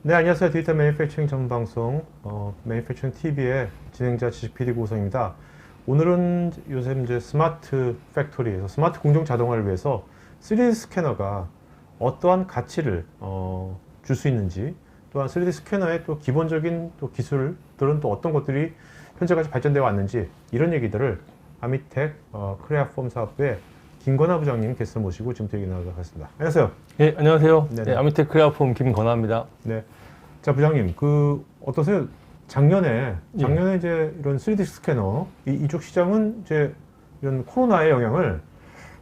네, 안녕하세요. 디지털 매니팩처링 전문 방송 매니팩처링 TV의 진행자 지식 PD 고성입니다. 오늘은 요새 이제 스마트 팩토리에서 스마트 공정 자동화를 위해서 3D 스캐너가 어떠한 가치를 줄 수 있는지, 또한 3D 스캐너의 또 기본적인 또 기술들은 또 어떤 것들이 현재까지 발전되어 왔는지, 이런 얘기들을 아미텍 크레아폼 사업부의 김건하 부장님 게스트를 모시고 지금 얘기 나누도록 하겠습니다. 안녕하세요. 네, 안녕하세요. 네네. 네, 아미텍 크레아폼 김건하입니다. 네. 자, 부장님, 어떠세요? 작년에 이제 이런 3D 스캐너, 이쪽 시장은 이제 이런 코로나의 영향을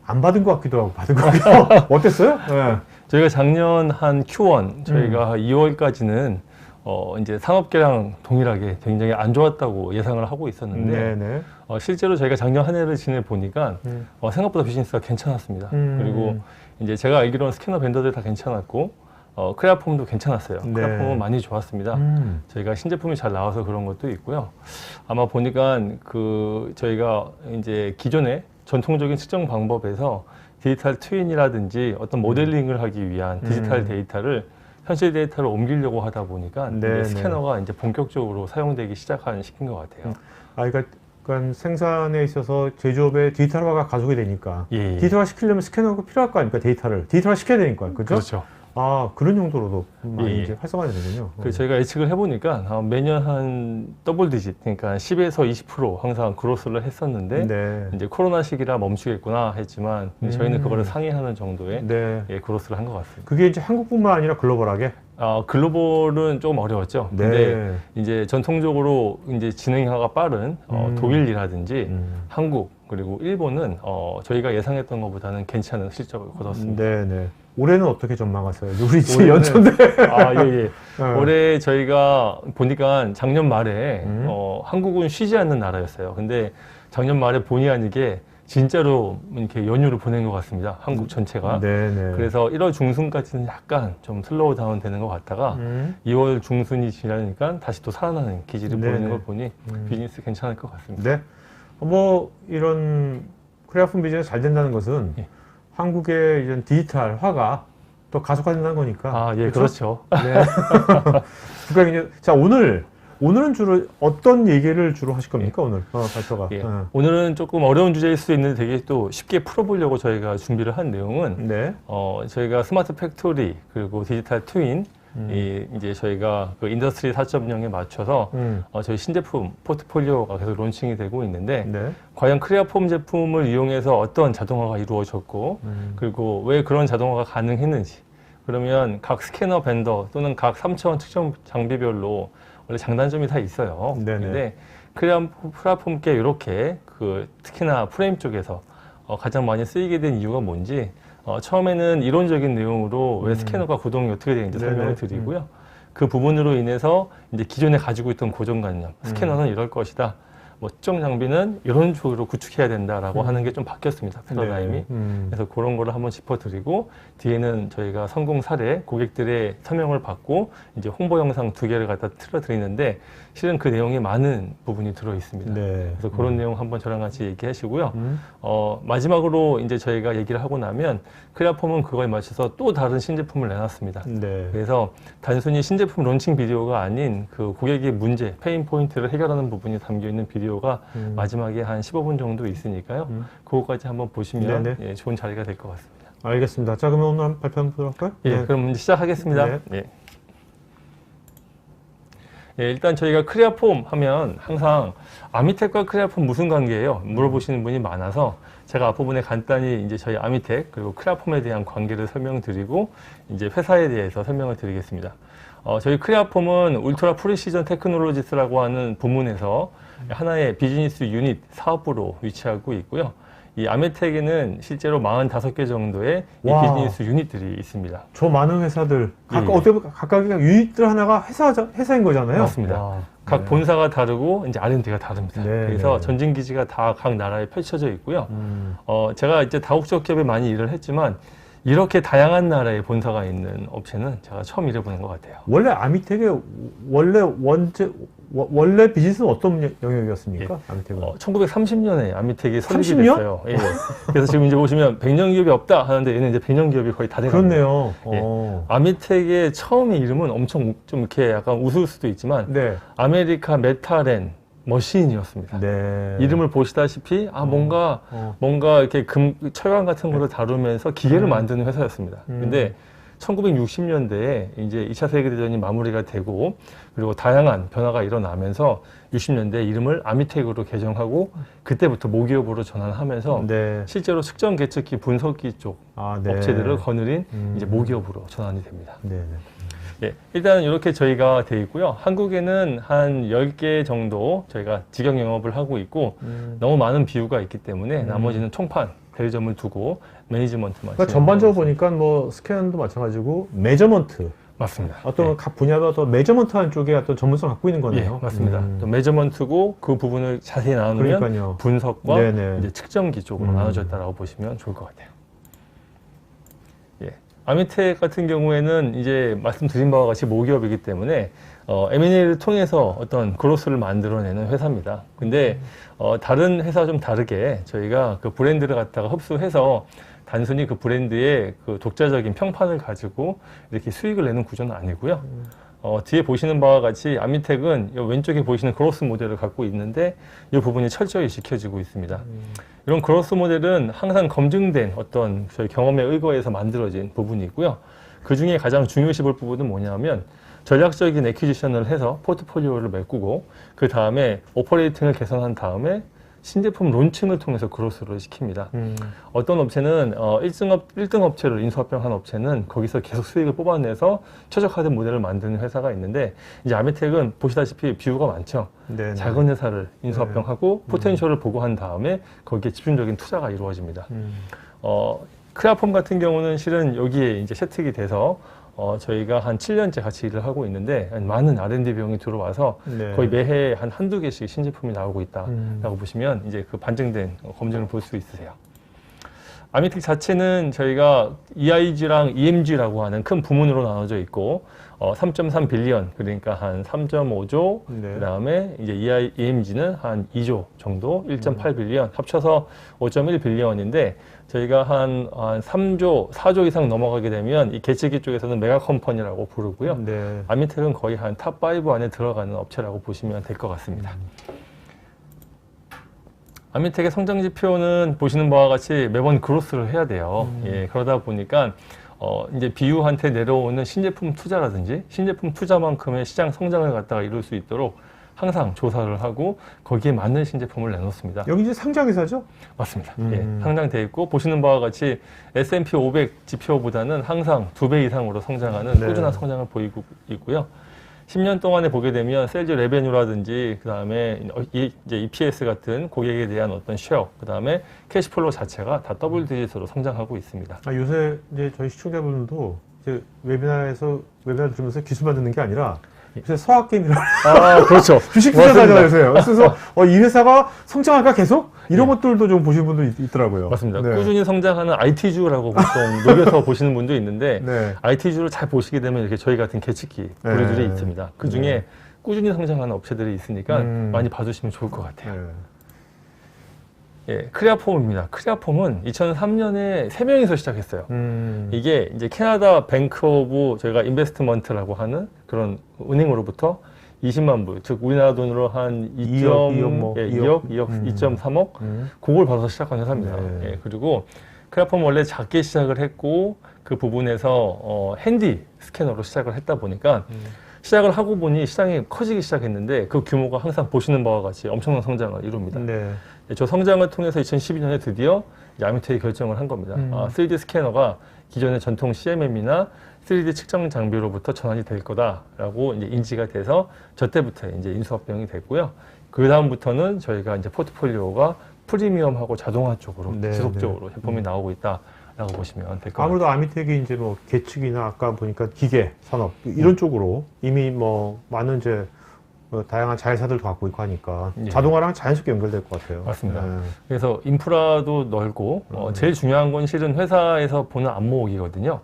안 받은 것 같기도 하고, 받은 것 같기도 하고. 어땠어요? 네. 저희가 작년 한 Q1, 저희가 2월까지는 이제 상업계랑 동일하게 굉장히 안 좋았다고 예상을 하고 있었는데, 네네. 실제로 저희가 작년 한 해를 지내보니까 생각보다 비즈니스가 괜찮았습니다. 그리고 이제 제가 알기로는 스캐너 벤더들 다 괜찮았고, 크레아폼도 괜찮았어요. 네. 크레아폼은 많이 좋았습니다. 저희가 신제품이 잘 나와서 그런 것도 있고요. 아마 보니까 저희가 이제 기존의 전통적인 측정 방법에서 디지털 트윈이라든지 어떤 모델링을 하기 위한 디지털 데이터를 현실 데이터로 옮기려고 하다 보니까 네, 이제 스캐너가 이제 본격적으로 사용되기 시작한 시기인 것 같아요. 그러니까 생산에 있어서 제조업의 디지털화가 가속이 되니까, 예. 디지털화 시키려면 스캐너가 필요할 거 아닙니까? 데이터를 디지털화 시켜야 되니까, 그죠? 그렇죠. 아, 그런 용도로도 많이 예. 이제 활성화가 되는군요. 그래서 저희가 예측을 해보니까 매년 한 더블 디짓, 그러니까 10에서 20% 항상 그로스를 했었는데, 네. 이제 코로나 시기라 멈추겠구나 했지만 저희는 그거를 상회하는 정도의 네. 그로스를 한 것 같습니다. 그게 이제 한국뿐만 아니라 글로벌하게? 글로벌은 조금 어려웠죠. 근데 네. 이제 전통적으로 이제 진행화가 빠른 독일이라든지 한국 그리고 일본은 저희가 예상했던 것보다는 괜찮은 실적을 거뒀습니다. 네네. 올해는 어떻게 전망하세요? 우리 지금 올해는- 연초인데. 예. 올해 저희가 보니까 작년 말에 한국은 쉬지 않는 나라였어요. 근데 작년 말에 본의 아니게 진짜로 이렇게 연휴를 보낸 것 같습니다. 한국 전체가. 네네. 그래서 1월 중순까지는 약간 좀 슬로우 다운 되는 것 같다가 2월 중순이 지나니까 다시 또 살아나는 기질을 네네. 보이는 걸 보니 비즈니스 괜찮을 것 같습니다. 네. 뭐 이런 크레아폼 비즈니스 잘 된다는 것은 예. 한국의 이런 디지털화가 또 가속화된다는 거니까. 그렇죠. 네. 그러니까 이제 자, 오늘은 주로 어떤 얘기를 주로 하실 겁니까? 오늘 발표가. 예. 오늘은 조금 어려운 주제일 수도 있는데 되게 또 쉽게 풀어보려고 저희가 준비를 한 내용은 네. 저희가 스마트 팩토리 그리고 디지털 트윈 이제 저희가 그 인더스트리 4.0에 맞춰서 저희 신제품 포트폴리오가 계속 론칭이 되고 있는데 네. 과연 크레아폼 제품을 이용해서 어떤 자동화가 이루어졌고 그리고 왜 그런 자동화가 가능했는지, 그러면 각 스캐너 벤더 또는 각 3차원 측정 장비별로 원래 장단점이 다 있어요. 네네. 근데 크레아폼께 이렇게 특히나 프레임 쪽에서 가장 많이 쓰이게 된 이유가 뭔지 처음에는 이론적인 내용으로 왜 스캐너가 구동이 어떻게 되는지 네네. 설명을 드리고요. 그 부분으로 인해서 이제 기존에 가지고 있던 고정관념, 스캐너는 이럴 것이다, 뭐 측정 장비는 이런 쪽으로 구축해야 된다라고 하는 게 좀 바뀌었습니다. 패러다임이. 네. 그래서 그런 거를 한번 짚어드리고, 뒤에는 저희가 성공 사례, 고객들의 설명을 받고 이제 홍보 영상 2개를 갖다 틀어드리는데 실은 그 내용이 많은 부분이 들어 있습니다. 네. 그래서 그런 내용 한번 저랑 같이 얘기하시고요. 마지막으로 이제 저희가 얘기를 하고 나면 크레아폼은 그거에 맞춰서 또 다른 신제품을 내놨습니다. 네. 그래서 단순히 신제품 론칭 비디오가 아닌 그 고객의 문제, 페인 포인트를 해결하는 부분이 담겨 있는 비디오가 마지막에 한 15분 정도 있으니까요. 그거까지 한번 보시면 네네. 좋은 자리가 될 것 같습니다. 알겠습니다. 자, 그러면 오늘 한번 발표 한번 보도록 할까요? 예, 그럼 이제 시작하겠습니다. 네. 예. 예, 일단 저희가 크레아폼 하면 항상 아미텍과 크레아폼 무슨 관계예요? 물어보시는 분이 많아서 제가 앞부분에 간단히 이제 저희 아미텍 그리고 크레아폼에 대한 관계를 설명드리고 이제 회사에 대해서 설명을 드리겠습니다. 저희 크레아폼은 울트라 프리시전 테크놀로지스라고 하는 부문에서 하나의 비즈니스 유닛 사업부로 위치하고 있고요. 이 아미텍에는 실제로 45개 정도의 이 와. 비즈니스 유닛들이 있습니다. 저 많은 회사들 각각 예. 어떻게 보면 각각의 유닛들 하나가 회사인 거잖아요. 맞습니다. 와. 각 네. 본사가 다르고 이제 R&D가 다릅니다. 네, 그래서 네. 전진 기지가 다 각 나라에 펼쳐져 있고요. 제가 이제 다국적 기업에 많이 일을 했지만 이렇게 다양한 나라에 본사가 있는 업체는 제가 처음 일해보는 것 같아요. 원래 아미텍의 원래 원래 비즈니스는 어떤 영역이었습니까? 아미텍은? 1930년에 아미텍이 설립이 30년? 됐어요. 예. 그래서 지금 이제 보시면 100년 기업이 없다 하는데 얘는 이제 100년 기업이 거의 다 돼갑니다. 그렇네요. 예. 아미텍의 처음의 이름은 엄청 좀 이렇게 약간 웃을 수도 있지만 네. 아메리카 메탈앤 머신이었습니다. 네. 이름을 보시다시피 뭔가 이렇게 철강 같은 거를 다루면서 기계를 만드는 회사였습니다. 근데 1960년대에 이제 2차 세계대전이 마무리가 되고 그리고 다양한 변화가 일어나면서 60년대 이름을 아미텍으로 개정하고 그때부터 모기업으로 전환하면서 네. 실제로 측정 계측기 분석기 쪽 네. 업체들을 거느린 이제 모기업으로 전환이 됩니다. 네. 예, 일단 이렇게 저희가 돼 있고요. 한국에는 한 10개 정도 저희가 직영 영업을 하고 있고 너무 많은 비유가 있기 때문에 나머지는 총판 대리점을 두고 매니지먼트만. 그러니까 전반적으로 보니까 뭐 스캔도 마찬가지고 매저먼트. 맞습니다. 어떤 각 분야도 어떤 매저먼트한 쪽에 어떤 전문성을 갖고 있는 거네요. 예, 맞습니다. 또 매저먼트고 그 부분을 자세히 나누면 그러니까요. 분석과 네네. 이제 측정기 쪽으로 나눠져 있다라고 보시면 좋을 것 같아요. 예. 아미텍 같은 경우에는 이제 말씀드린 바와 같이 모기업이기 때문에 M&A를 통해서 어떤 그로스를 만들어내는 회사입니다. 근데 다른 회사와 좀 다르게 저희가 그 브랜드를 갖다가 흡수해서 단순히 그 브랜드의 그 독자적인 평판을 가지고 이렇게 수익을 내는 구조는 아니고요. 뒤에 보시는 바와 같이 아미텍은 이 왼쪽에 보시는 그로스 모델을 갖고 있는데 이 부분이 철저히 지켜지고 있습니다. 이런 그로스 모델은 항상 검증된 어떤 저희 경험에 의거해서 만들어진 부분이 있고요. 그 중에 가장 중요시 볼 부분은 뭐냐면 전략적인 애퀴지션을 해서 포트폴리오를 메꾸고 그 다음에 오퍼레이팅을 개선한 다음에 신제품 론칭을 통해서 그로스를 시킵니다. 어떤 업체는 1등 업체를 인수합병한 업체는 거기서 계속 수익을 뽑아내서 최적화된 모델을 만드는 회사가 있는데 이제 아미텍은 보시다시피 비유가 많죠. 네네. 작은 회사를 인수합병하고 포텐셜을 보고한 다음에 거기에 집중적인 투자가 이루어집니다. 크레아폼 같은 경우는 실은 여기에 이제 채택이 돼서 저희가 한 7년째 같이 일을 하고 있는데 많은 R&D 비용이 들어와서 네. 거의 매해 한두 개씩 신제품이 나오고 있다라고 보시면 이제 그 반증된 검증을 볼 수 있으세요. 아미텍 자체는 저희가 EIG랑 EMG라고 하는 큰 부문으로 나눠져 있고 3.3 빌리언 그러니까 한 3.5조 네. 그다음에 이제 EMG는 한 2조 정도 1.8 빌리언 합쳐서 5.1 빌리언인데 저희가 한 3조, 4조 이상 넘어가게 되면 이 계측기 쪽에서는 메가 컴퍼니라고 부르고요. 네. 아미텍은 거의 한 탑5 안에 들어가는 업체라고 보시면 될 것 같습니다. 아미텍의 성장 지표는 보시는 바와 같이 매번 그로스를 해야 돼요. 예, 그러다 보니까 이제 BU한테 내려오는 신제품 투자라든지 신제품 투자만큼의 시장 성장을 갖다가 이룰 수 있도록 항상 조사를 하고 거기에 맞는 신제품을 내놓습니다. 여기 이제 상장회사죠? 맞습니다. 예, 상장돼 있고 보시는 바와 같이 S&P 500 지표보다는 항상 2배 이상으로 성장하는 네. 꾸준한 성장을 보이고 있고요. 10년 동안에 보게 되면 셀즈 레베뉴라든지 그다음에 이제 EPS 같은 고객에 대한 어떤 쉐어, 그다음에 캐시플로우 자체가 다 더블 디짓으로 성장하고 있습니다. 요새 이제 저희 시청자분들도 이제 웨비나를 들으면서 기술만 듣는 게 아니라 요새 서학 게임이라고 그렇죠. 주식 투자자잖아요, 요새. 그래서 이 회사가 성장할까 계속? 이런 것들도 좀 보시는 분도 있더라고요. 맞습니다. 네. 꾸준히 성장하는 IT주라고 보통 녹여서 보시는 분도 있는데 네. IT주를 잘 보시게 되면 이렇게 저희 같은 계측기 부류들이 네. 있습니다. 그 중에 꾸준히 성장하는 업체들이 있으니까 많이 봐주시면 좋을 것 같아요. 네. 예, 크레아폼입니다. 크레아폼은 2003년에 3명이서 시작했어요. 이게 이제 캐나다 뱅크 오브 저희가 인베스트먼트라고 하는 그런 은행으로부터 20만 불, 즉 우리나라 돈으로 한 2억, 2.3억 그걸 받아서 시작한 회사입니다. 네. 예, 그리고 크레아폼 원래 작게 시작을 했고 그 부분에서 핸디 스캐너로 시작을 했다 보니까 시작을 하고 보니 시장이 커지기 시작했는데 그 규모가 항상 보시는 바와 같이 엄청난 성장을 이룹니다. 네. 저 성장을 통해서 2012년에 드디어 아미텍이 결정을 한 겁니다. 3D 스캐너가 기존의 전통 CMM이나 3D 측정 장비로부터 전환이 될 거다라고 이제 인지가 돼서 저 때부터 이제 인수합병이 됐고요. 그 다음부터는 저희가 이제 포트폴리오가 프리미엄하고 자동화 쪽으로 네, 지속적으로 제품이 나오고 있다라고 보시면 될 것 같아요. 아무래도 아미텍이 이제 뭐 계측이나 아까 보니까 기계 산업 이런 쪽으로 이미 뭐 많은 이제 다양한 자회사들도 갖고 있고 하니까 예. 자동화랑 자연스럽게 연결될 것 같아요. 맞습니다. 네. 그래서 인프라도 넓고 제일 중요한 건 실은 회사에서 보는 안목이거든요.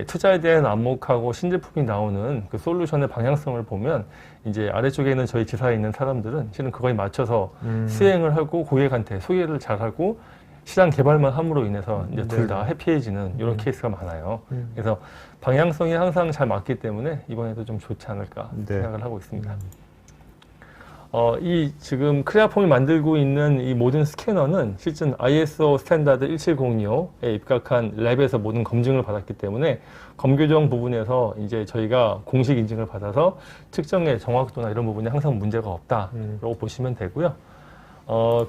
투자에 대한 안목하고 신제품이 나오는 그 솔루션의 방향성을 보면 이제 아래쪽에 있는 저희 지사에 있는 사람들은 실은 그거에 맞춰서 수행을 하고 고객한테 소개를 잘하고 시장 개발만 함으로 인해서 이제 둘 다 해피해지는 이런 케이스가 많아요. 그래서 방향성이 항상 잘 맞기 때문에 이번에도 좀 좋지 않을까 생각을 하고 있습니다. 이 지금 크레아폼이 만들고 있는 이 모든 스캐너는 실제 ISO 스탠다드 17025에 입각한 랩에서 모든 검증을 받았기 때문에 검교정 부분에서 이제 저희가 공식 인증을 받아서 측정의 정확도나 이런 부분에 항상 문제가 없다라고 보시면 되고요.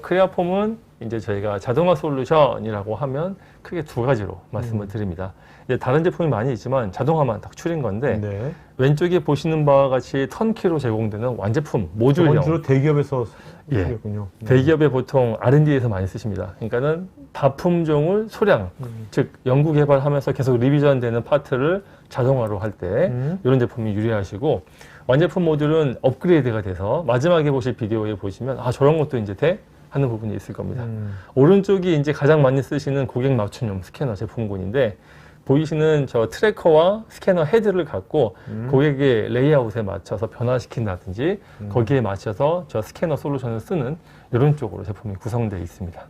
크레아폼은 이제 저희가 자동화 솔루션이라고 하면 크게 두 가지로 말씀을 드립니다. 이제 다른 제품이 많이 있지만 자동화만 딱 추린 건데 네. 왼쪽에 보시는 바와 같이 턴키로 제공되는 완제품 모듈형. 주로 대기업에서 예. 쓰겠군요. 대기업에 보통 R&D에서 많이 쓰십니다. 그러니까는 다품종을 소량, 즉 연구 개발하면서 계속 리비전되는 파트를 자동화로 할 때 이런 제품이 유리하시고 완제품 모듈은 업그레이드가 돼서 마지막에 보실 비디오에 보시면 아 저런 것도 이제 돼? 하는 부분이 있을 겁니다. 오른쪽이 이제 가장 많이 쓰시는 고객 맞춤용 스캐너 제품군인데 보이시는 저 트래커와 스캐너 헤드를 갖고 고객의 레이아웃에 맞춰서 변화시킨다든지 거기에 맞춰서 저 스캐너 솔루션을 쓰는 이런 쪽으로 제품이 구성되어 있습니다.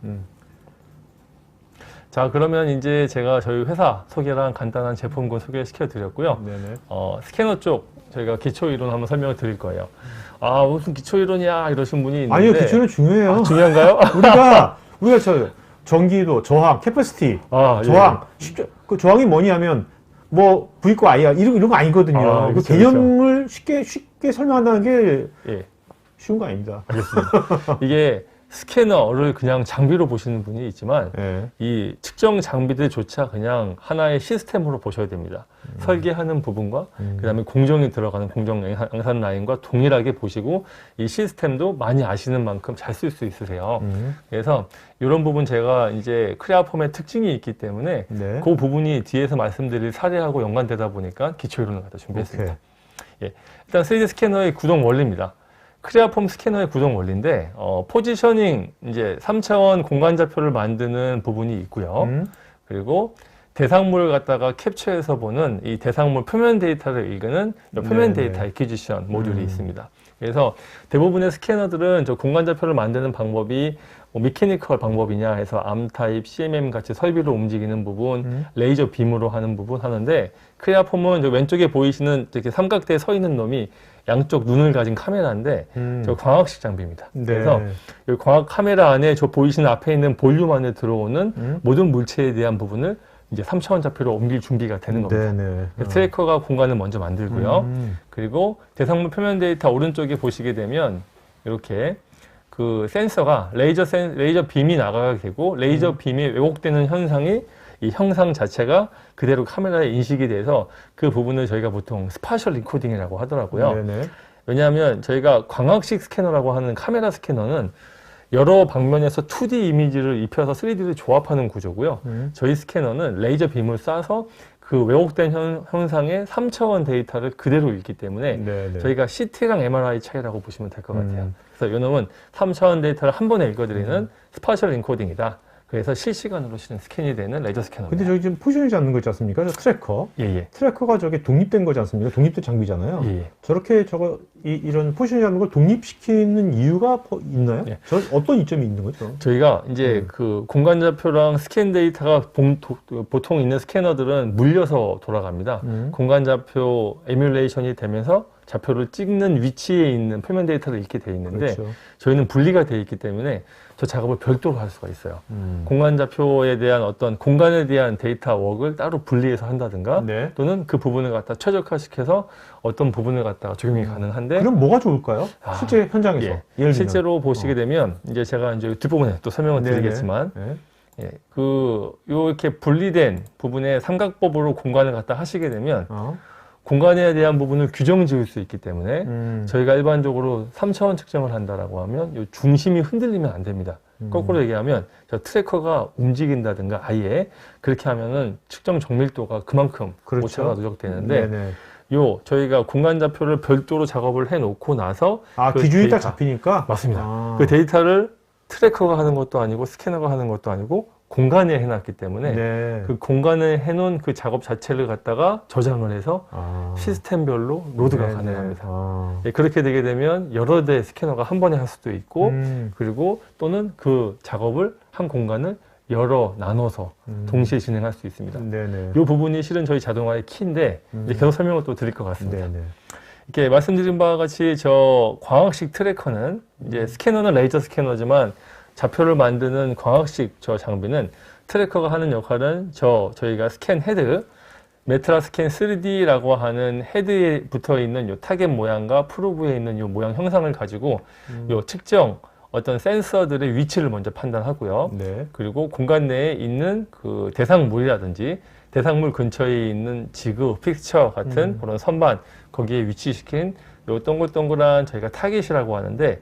자, 그러면 이제 제가 저희 회사 소개랑 간단한 제품군 소개시켜 드렸고요. 네네. 스캐너 쪽 저희가 기초 이론 한번 설명을 드릴 거예요. 아, 무슨 기초 이론이야 이러신 분이 있는데 아니요, 기초는 중요해요. 중요한가요? 우리가 저 전기도, 저항, 캐퍼시티, 예. 저항. 쉽죠. 그 저항이 뭐냐면 뭐 V과 I야 이런 거 아니거든요. 그 그렇죠, 개념을 쉽게 설명한다는 게 예. 쉬운 거 아닙니다. 알겠습니다. 이게 스캐너를 그냥 장비로 보시는 분이 있지만 네. 이 측정 장비들조차 그냥 하나의 시스템으로 보셔야 됩니다. 설계하는 부분과 그다음에 공정이 들어가는 공정 양산 라인과 동일하게 보시고 이 시스템도 많이 아시는 만큼 잘 쓸 수 있으세요. 그래서 이런 부분 제가 이제 크레아폼의 특징이 있기 때문에 네. 그 부분이 뒤에서 말씀드릴 사례하고 연관되다 보니까 기초 이론을 갖다 준비했습니다. 예. 일단 3D 스캐너의 구동 원리입니다. 크레아폼 스캐너의 구동 원리인데 포지셔닝 이제 3차원 공간 좌표를 만드는 부분이 있고요. 그리고 대상물을 갖다가 캡처해서 보는 이 대상물 표면 데이터를 읽는 표면 데이터 애퀴지션 모듈이 있습니다. 그래서 대부분의 스캐너들은 저 공간 좌표를 만드는 방법이 미케니컬 방법이냐 해서 암 타입, CMM 같이 설비로 움직이는 부분, 레이저 빔으로 하는 부분 하는데 크레아폼은 왼쪽에 보이시는 이렇게 삼각대에 서 있는 놈이 양쪽 눈을 가진 카메라인데 저 광학식 장비입니다. 네. 그래서 이 광학 카메라 안에 저 보이시는 앞에 있는 볼륨 안에 들어오는 모든 물체에 대한 부분을 이제 3차원 좌표로 옮길 준비가 되는 겁니다. 네네. 트래커가 공간을 먼저 만들고요. 그리고 대상물 표면 데이터 오른쪽에 보시게 되면 이렇게 그 센서가 레이저 빔이 나가게 되고 레이저 빔이 왜곡되는 현상이 이 형상 자체가 그대로 카메라에 인식이 돼서 그 부분을 저희가 보통 스파셜 리코딩이라고 하더라고요. 네네. 왜냐하면 저희가 광학식 스캐너라고 하는 카메라 스캐너는 여러 방면에서 2D 이미지를 입혀서 3D를 조합하는 구조고요. 저희 스캐너는 레이저 빔을 쏴서 그 왜곡된 형상의 3차원 데이터를 그대로 읽기 때문에 네네. 저희가 CT랑 MRI 차이라고 보시면 될 것 같아요. 그래서 이놈은 3차원 데이터를 한 번에 읽어드리는 스파셜 인코딩이다. 그래서 실시간으로 실은 스캔이 되는 레이저 스캐너입니다. 근데 저기 지금 포지션이 잡는 거 있지 않습니까? 저 트래커. 예. 트래커가 저게 독립된 거지 않습니까? 독립된 장비잖아요. 예. 저렇게 이런 포지션이 잡는 걸 독립시키는 이유가 있나요? 예. 저 어떤 이점이 있는 거죠? 저희가 이제 그 공간 좌표랑 스캔 데이터가 보통 있는 스캐너들은 물려서 돌아갑니다. 공간 좌표 에뮬레이션이 되면서 좌표를 찍는 위치에 있는 표면 데이터를 읽게 돼 있는데 그렇죠. 저희는 분리가 돼 있기 때문에 저 작업을 별도로 할 수가 있어요. 공간 좌표에 대한 어떤 공간에 대한 데이터 웍을 따로 분리해서 한다든가 네. 또는 그 부분을 갖다 최적화시켜서 어떤 부분을 갖다가 적용이 가능한데 그럼 뭐가 좋을까요? 실제 현장에서. 예. 예를 들면. 실제로 보시게 되면 이제 제가 이제 뒷부분에 또 설명을 네네. 드리겠지만 네. 예, 이렇게 분리된 부분에 삼각법으로 공간을 갖다 하시게 되면 공간에 대한 부분을 규정 지을 수 있기 때문에 저희가 일반적으로 3차원 측정을 한다라고 하면 이 중심이 흔들리면 안 됩니다. 거꾸로 얘기하면 저 트래커가 움직인다든가 아예 그렇게 하면은 측정 정밀도가 그만큼 그렇죠. 오차가 누적되는데 네네. 저희가 공간 좌표를 별도로 작업을 해 놓고 나서 그 기준이 데이터, 딱 잡히니까? 맞습니다. 그 데이터를 트래커가 하는 것도 아니고 스캐너가 하는 것도 아니고 공간에 해놨기 때문에 네. 그 공간에 해놓은 그 작업 자체를 갖다가 저장을 해서 시스템별로 로드가 네네. 가능합니다. 예, 그렇게 되게 되면 여러 대의 스캐너가 한 번에 할 수도 있고 그리고 또는 그 작업을 한 공간을 여러 나눠서 동시에 진행할 수 있습니다. 네네. 이 부분이 실은 저희 자동화의 키인데 이제 계속 설명을 또 드릴 것 같습니다. 네네. 이렇게 말씀드린 바와 같이 저 광학식 트래커는 이제 스캐너는 레이저 스캐너지만 좌표를 만드는 광학식 저 장비는 트래커가 하는 역할은 저희가 스캔 헤드, 메트라 스캔 3D라고 하는 헤드에 붙어 있는 요 타겟 모양과 프로브에 있는 요 모양 형상을 가지고 요 특정 어떤 센서들의 위치를 먼저 판단하고요. 네. 그리고 공간 내에 있는 그 대상물이라든지 대상물 근처에 있는 지그, 픽처 같은 그런 선반 거기에 위치시킨 요 동글동글한 저희가 타겟이라고 하는데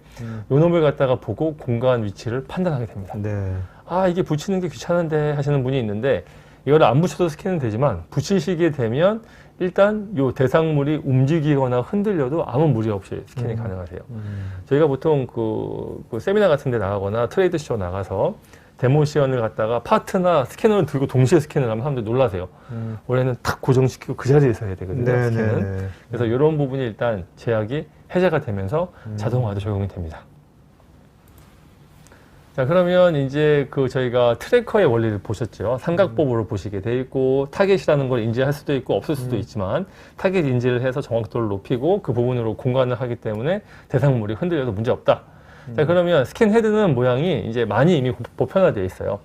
요 놈을 갖다가 보고 공간 위치를 판단하게 됩니다. 네. 아, 이게 붙이는 게 귀찮은데 하시는 분이 있는데 이거를 안 붙여도 스캔은 되지만 붙이시게 되면 일단 요 대상물이 움직이거나 흔들려도 아무 무리 없이 스캔이 가능하세요. 저희가 보통 그 세미나 같은 데 나가거나 트레이드 쇼 나가서 데모 시연을 갖다가 파트나 스캐너를 들고 동시에 스캔을 하면 사람들이 놀라세요. 원래는 탁 고정시키고 그 자리에서 해야 되거든요. 네네. 스캔은. 그래서 이런 부분이 일단 제약이 해제가 되면서 자동화도 적용이 됩니다. 자, 그러면 이제 그 저희가 트래커의 원리를 보셨죠. 삼각법으로 보시게 돼 있고 타겟이라는 걸 인지할 수도 있고 없을 수도 있지만 타겟 인지를 해서 정확도를 높이고 그 부분으로 공간을 하기 때문에 대상물이 흔들려도 문제 없다. 자, 그러면 스캔 헤드는 모양이 이제 많이 이미 보편화되어 있어요.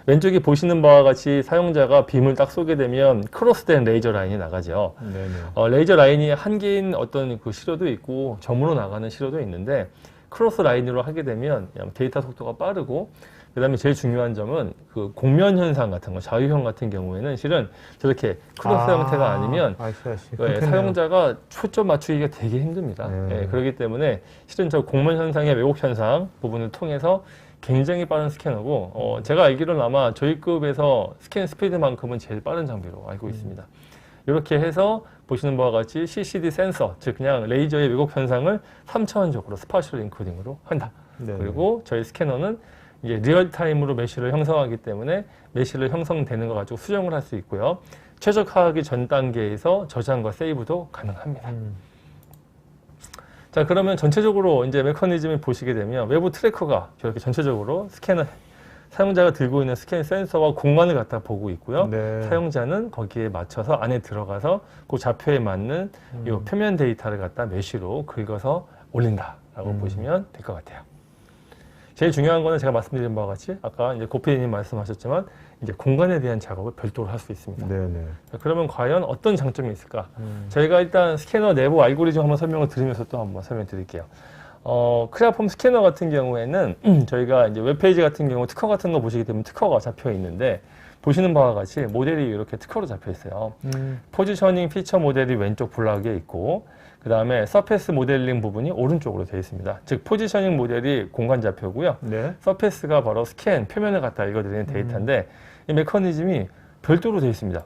왼쪽에 보시는 바와 같이 사용자가 빔을 딱 쏘게 되면 크로스된 레이저 라인이 나가죠. 네네. 레이저 라인이 한 개인 어떤 그 시료도 있고 점으로 나가는 시료도 있는데 크로스 라인으로 하게 되면 데이터 속도가 빠르고 그 다음에 제일 중요한 점은 그 공면 현상 같은 거, 자유형 같은 경우에는 실은 저렇게 크로스 형태가 아니면 사용자가 초점 맞추기가 되게 힘듭니다. 예, 그렇기 때문에 실은 저 공면 현상의 왜곡 현상 부분을 통해서 굉장히 빠른 스캐너고 제가 알기로는 아마 저희 급에서 스캔 스피드만큼은 제일 빠른 장비로 알고 있습니다. 이렇게 해서 보시는 바와 같이 CCD 센서, 즉 그냥 레이저의 왜곡 현상을 3차원적으로 스파셜 인코딩으로 한다. 네네. 그리고 저희 스캐너는 이제 리얼타임으로 메쉬를 형성하기 때문에 메쉬를 형성되는 거 가지고 수정을 할 수 있고요. 최적화하기 전 단계에서 저장과 세이브도 가능합니다. 자, 그러면 전체적으로 이제 메커니즘을 보시게 되면 외부 트래커가 저렇게 전체적으로 스캐너 사용자가 들고 있는 스캔 센서와 공간을 갖다 보고 있고요. 네. 사용자는 거기에 맞춰서 안에 들어가서 그 좌표에 맞는 이 표면 데이터를 갖다 메쉬로 긁어서 올린다라고 보시면 될 것 같아요. 제일 중요한 거는 제가 말씀드린 바와 같이 아까 이제 고피디님 말씀하셨지만 이제 공간에 대한 작업을 별도로 할 수 있습니다. 네네. 그러면 과연 어떤 장점이 있을까? 저희가 일단 스캐너 내부 알고리즘 한번 설명을 드리면서 또 한번 설명드릴게요. 크레아폼 스캐너 같은 경우에는 저희가 이제 웹페이지 같은 경우 특허 같은 거 보시게 되면 특허가 잡혀 있는데 보시는 바와 같이 모델이 이렇게 특허로 잡혀 있어요. 포지셔닝 피처 모델이 왼쪽 블락에 있고 그 다음에 서페스 모델링 부분이 오른쪽으로 되어 있습니다. 즉 포지셔닝 모델이 공간 좌표고요. 네. 서페스가 바로 스캔 표면을 갖다 읽어드리는 데이터인데 이 메커니즘이 별도로 되어 있습니다.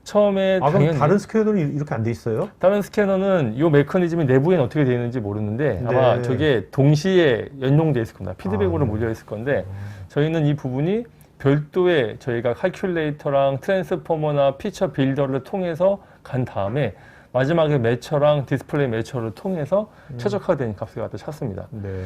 처음에 그럼 당연히 다른 스캐너는 이렇게 안 돼 있어요? 다른 스캐너는 이 메커니즘이 내부에는 어떻게 되어 있는지 모르는데 아마 네. 저게 동시에 연동되어 있을 겁니다. 피드백으로 몰려 있을 건데 저희는 이 부분이 별도의 저희가 칼큘레이터랑 트랜스포머나 피처 빌더를 통해서 간 다음에 마지막에 매처랑 디스플레이 매처를 통해서 최적화된 값을 갖다 찾습니다. 네.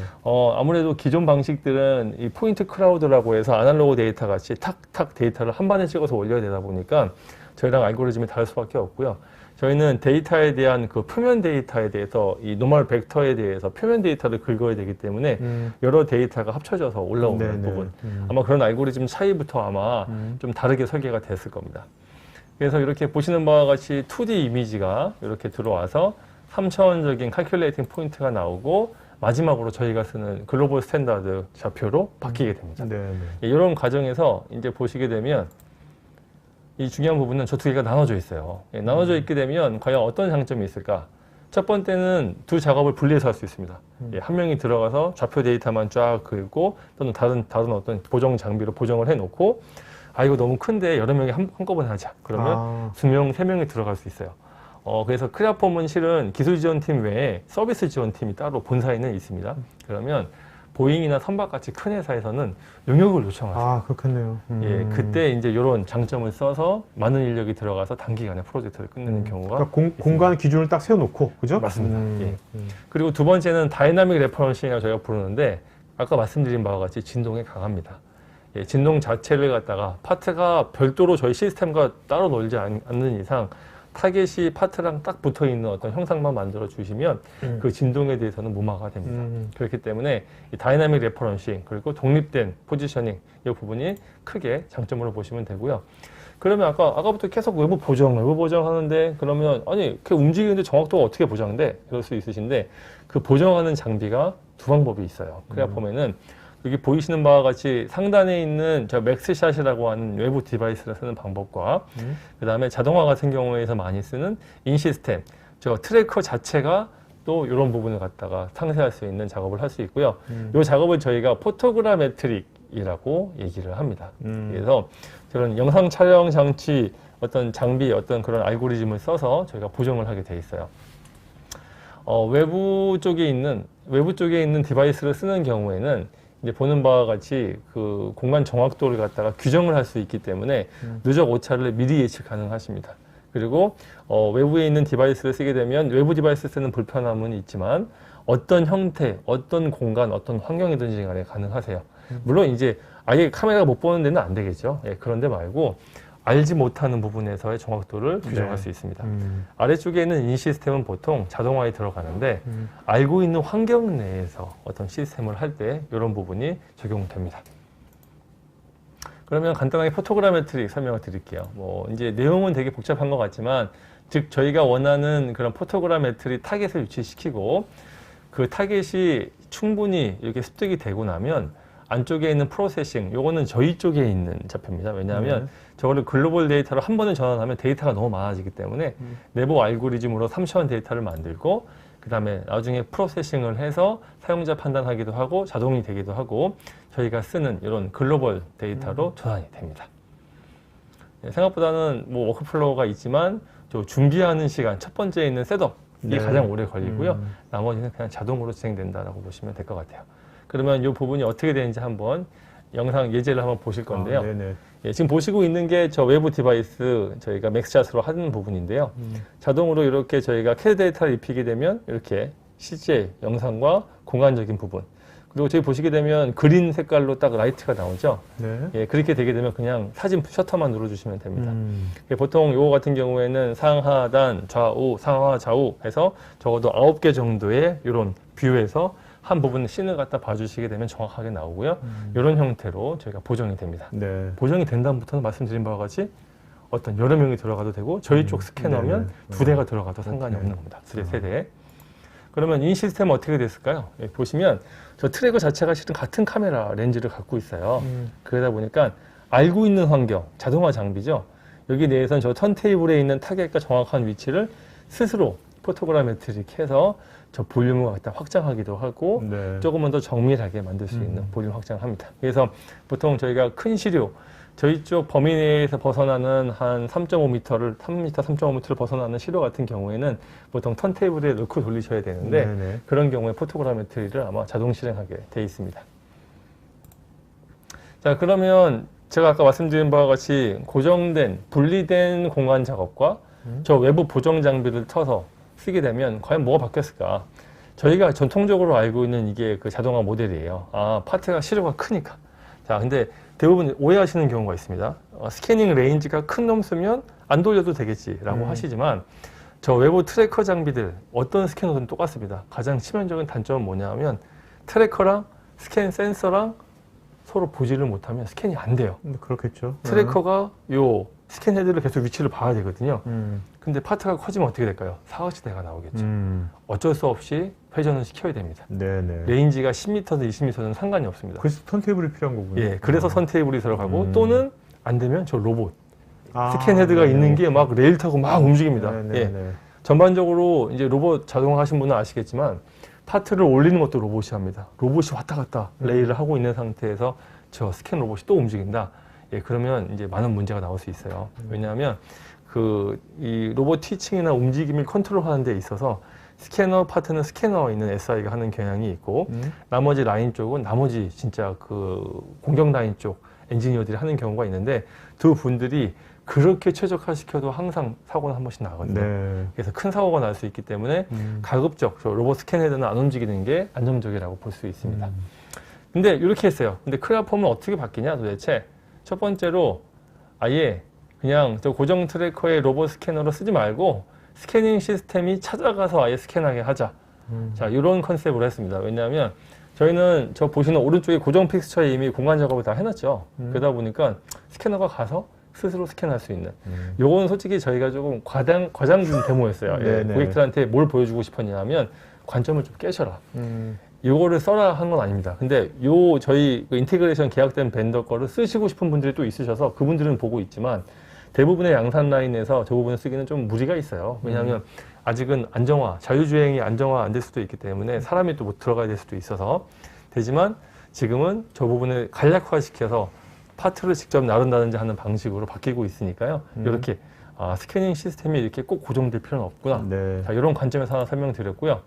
아무래도 기존 방식들은 이 포인트 클라우드라고 해서 아날로그 데이터 같이 탁탁 데이터를 한 번에 찍어서 올려야 되다 보니까 저희랑 알고리즘이 다를 수밖에 없고요. 저희는 데이터에 대한 그 표면 데이터에 대해서 이 노멀 벡터에 대해서 표면 데이터를 긁어야 되기 때문에 여러 데이터가 합쳐져서 올라오는 네네. 부분. 아마 그런 알고리즘 차이부터 아마 좀 다르게 설계가 됐을 겁니다. 그래서 이렇게 보시는 바와 같이 2D 이미지가 이렇게 들어와서 3차원적인 칼큘레이팅 포인트가 나오고 마지막으로 저희가 쓰는 글로벌 스탠다드 좌표로 바뀌게 됩니다. 네네. 이런 과정에서 이제 보시게 되면 이 중요한 부분은 저 두 개가 나눠져 있어요. 나눠져 있게 되면 과연 어떤 장점이 있을까? 첫 번째는 두 작업을 분리해서 할 수 있습니다. 한 명이 들어가서 좌표 데이터만 쫙 긁고 또는 다른 어떤 보정 장비로 보정을 해놓고 이거 너무 큰데 여러 명이 한꺼번에 하자. 그러면 2명, 3명이 들어갈 수 있어요. 그래서 크레아폼은 실은 기술 지원팀 외에 서비스 지원팀이 따로 본사에는 있습니다. 그러면 보잉이나 선박같이 큰 회사에서는 용역을 요청하세요. 아, 그렇겠네요. 예, 그때 이제 이런 장점을 써서 많은 인력이 들어가서 단기간에 프로젝트를 끝내는 경우가 그러니까 공간 기준을 딱 세워놓고, 그죠? 맞습니다. 예. 그리고 두 번째는 다이나믹 레퍼런싱이라고 저희가 부르는데 아까 말씀드린 바와 같이 진동에 강합니다. 예, 진동 자체를 갖다가 파트가 별도로 저희 시스템과 따로 놀지 않는 이상 타겟이 파트랑 딱 붙어 있는 어떤 형상만 만들어 주시면 그 진동에 대해서는 무마가 됩니다. 그렇기 때문에 이 다이나믹 레퍼런싱 그리고 독립된 포지셔닝 이 부분이 크게 장점으로 보시면 되고요. 그러면 아까부터 계속 외부 보정하는데 그러면 아니 그 움직이는데 정확도가 어떻게 보장돼? 그럴 수 있으신데 그 보정하는 장비가 두 방법이 있어요. 크레아폼에는 여기 보이시는 바와 같이 상단에 있는 저 맥스샷이라고 하는 외부 디바이스를 쓰는 방법과 그 다음에 자동화 같은 경우에서 많이 쓰는 인시스템, 저 트래커 자체가 또 이런 부분을 갖다가 상쇄할 수 있는 작업을 할 수 있고요. 이 작업을 저희가 포토그라메트릭이라고 얘기를 합니다. 그래서 저런 영상 촬영 장치 어떤 장비 어떤 그런 알고리즘을 써서 저희가 보정을 하게 돼 있어요. 외부 쪽에 있는 디바이스를 쓰는 경우에는 이제 보는 바와 같이 그 공간 정확도를 갖다가 규정을 할 수 있기 때문에 누적 오차를 미리 예측 가능하십니다. 그리고 외부에 있는 디바이스를 쓰게 되면 외부 디바이스 쓰는 불편함은 있지만 어떤 형태, 어떤 공간, 어떤 환경이든지 간에 가능하세요. 물론 이제 아예 카메라가 못 보는 데는 안 되겠죠. 예, 그런데 말고 알지 못하는 부분에서의 정확도를 규정할 수 있습니다. 아래쪽에 있는 인시스템은 보통 자동화에 들어가는데 알고 있는 환경 내에서 어떤 시스템을 할 때 이런 부분이 적용됩니다. 그러면 간단하게 포토그라메트릭 설명을 드릴게요. 뭐 이제 내용은 되게 복잡한 것 같지만 즉 저희가 원하는 그런 포토그라메트릭 타겟을 위치시키고 그 타겟이 충분히 이렇게 습득이 되고 나면 안쪽에 있는 프로세싱, 요거는 저희 쪽에 있는 좌표입니다. 왜냐하면 저거를 글로벌 데이터로 한 번에 전환하면 데이터가 너무 많아지기 때문에 내부 알고리즘으로 3차원 데이터를 만들고 그 다음에 나중에 프로세싱을 해서 사용자 판단하기도 하고 자동이 되기도 하고 저희가 쓰는 이런 글로벌 데이터로 전환이 됩니다. 생각보다는 뭐 워크플로우가 있지만 저 준비하는 시간, 첫 번째 있는 셋업이 가장 오래 걸리고요. 나머지는 그냥 자동으로 진행된다라고 보시면 될 것 같아요. 그러면 이 부분이 어떻게 되는지 한번 영상 예제를 한번 보실 건데요. 예, 지금 보시고 있는 게 저 외부 디바이스 저희가 맥스샷으로 하는 부분인데요. 자동으로 이렇게 저희가 캐드 데이터를 입히게 되면 이렇게 CJ 영상과 공간적인 부분 그리고 저기 보시게 되면 그린 색깔로 딱 라이트가 나오죠. 예, 그렇게 되게 되면 그냥 사진 셔터만 눌러주시면 됩니다. 예, 보통 요거 같은 경우에는 상하단 좌우 상하 좌우 해서 적어도 9개 정도의 이런 뷰에서 한 부분 씬을 갖다 봐주시게 되면 정확하게 나오고요. 이런 형태로 저희가 보정이 됩니다. 보정이 된 다음부터는 말씀드린 바와 같이 어떤 여러 명이 들어가도 되고 저희 쪽 스캐너면 두 대가 들어가도 상관이 없는 겁니다. 세 대. 그러면 이 시스템은 어떻게 됐을까요? 예, 보시면 저 트래커 자체가 실은 같은 카메라 렌즈를 갖고 있어요. 그러다 보니까 알고 있는 환경, 자동화 장비죠. 여기 내에서는 저 턴테이블에 있는 타겟과 정확한 위치를 스스로 포토그라메트릭 해서 저 볼륨을 갖다 확장하기도 하고 조금은 더 정밀하게 만들 수 있는 볼륨 확장을 합니다. 그래서 보통 저희가 큰 시료, 저희 쪽 범위 내에서 벗어나는 한 3.5m를 3m, 3.5m를 벗어나는 시료 같은 경우에는 보통 턴테이블에 넣고 돌리셔야 되는데 그런 경우에 포토그라메트리를 아마 자동 실행하게 돼 있습니다. 자, 그러면 제가 아까 말씀드린 바와 같이 고정된 분리된 공간 작업과 저 외부 보정 장비를 터서 쓰게 되면 과연 뭐가 바뀌었을까? 저희가 전통적으로 알고 있는 이게 그 자동화 모델이에요. 아, 파트가 시료가 크니까. 자, 근데 대부분 오해하시는 경우가 있습니다. 스캐닝 레인지가 큰 놈 쓰면 안 돌려도 되겠지라고 하시지만 저 외부 트래커 장비들 어떤 스캐너든 똑같습니다. 가장 치명적인 단점은 뭐냐면 트래커랑 스캔 센서랑 서로 보지를 못하면 스캔이 안 돼요. 그렇겠죠. 트래커가 요 스캔 헤드를 계속 위치를 봐야 되거든요. 근데 파트가 커지면 어떻게 될까요? 사각지대가 나오겠죠. 어쩔 수 없이 회전을 시켜야 됩니다. 레인지가 10m든 20m든 상관이 없습니다. 그래서 턴테이블이 필요한 거군요. 예, 그래서 선테이블이 들어가고 또는 안 되면 저 로봇 스캔 헤드가 있는 게 막 레일 타고 막 움직입니다. 예. 전반적으로 이제 로봇 자동화 하신 분은 아시겠지만 파트를 올리는 것도 로봇이 합니다. 로봇이 왔다 갔다 레일을 하고 있는 상태에서 저 스캔 로봇이 또 움직인다. 예, 그러면 이제 많은 문제가 나올 수 있어요. 왜냐하면 이 로봇 티칭이나 움직임을 컨트롤하는 데 있어서 스캐너 파트는 스캐너 있는 SI가 하는 경향이 있고 나머지 라인 쪽은 나머지 진짜 그 공격 라인 쪽 엔지니어들이 하는 경우가 있는데 두 분들이 그렇게 최적화시켜도 항상 사고는 한 번씩 나거든요. 네. 그래서 큰 사고가 날 수 있기 때문에 가급적 저 로봇 스캔헤드는 안 움직이는 게 안정적이라고 볼 수 있습니다. 근데 이렇게 했어요. 근데 크레아폼은 어떻게 바뀌냐 도대체? 첫 번째로 아예 그냥 저 고정 트래커의 로봇 스캐너로 쓰지 말고 스캐닝 시스템이 찾아가서 아예 스캔하게 하자. 자, 이런 컨셉으로 했습니다. 왜냐하면 저희는 저 보시는 오른쪽에 고정 픽스처에 이미 공간 작업을 다 해놨죠. 그러다 보니까 스캐너가 가서 스스로 스캔할 수 있는. 요건 솔직히 저희가 조금 과장된 데모였어요. 예, 고객들한테 뭘 보여주고 싶었냐면 관점을 좀 깨셔라. 요거를 써라 한 건 아닙니다. 근데 요 저희 그 인테그레이션 계약된 벤더 거를 쓰시고 싶은 분들이 또 있으셔서 그분들은 보고 있지만 대부분의 양산 라인에서 저 부분을 쓰기는 좀 무리가 있어요. 왜냐하면 아직은 안정화, 자유주행이 안정화 안 될 수도 있기 때문에 사람이 또 못 들어가야 될 수도 있어서 되지만 지금은 저 부분을 간략화시켜서 파트를 직접 나른다든지 하는 방식으로 바뀌고 있으니까요. 이렇게 스캐닝 시스템이 이렇게 꼭 고정될 필요는 없구나. 네. 자, 이런 관점에서 하나 설명드렸고요.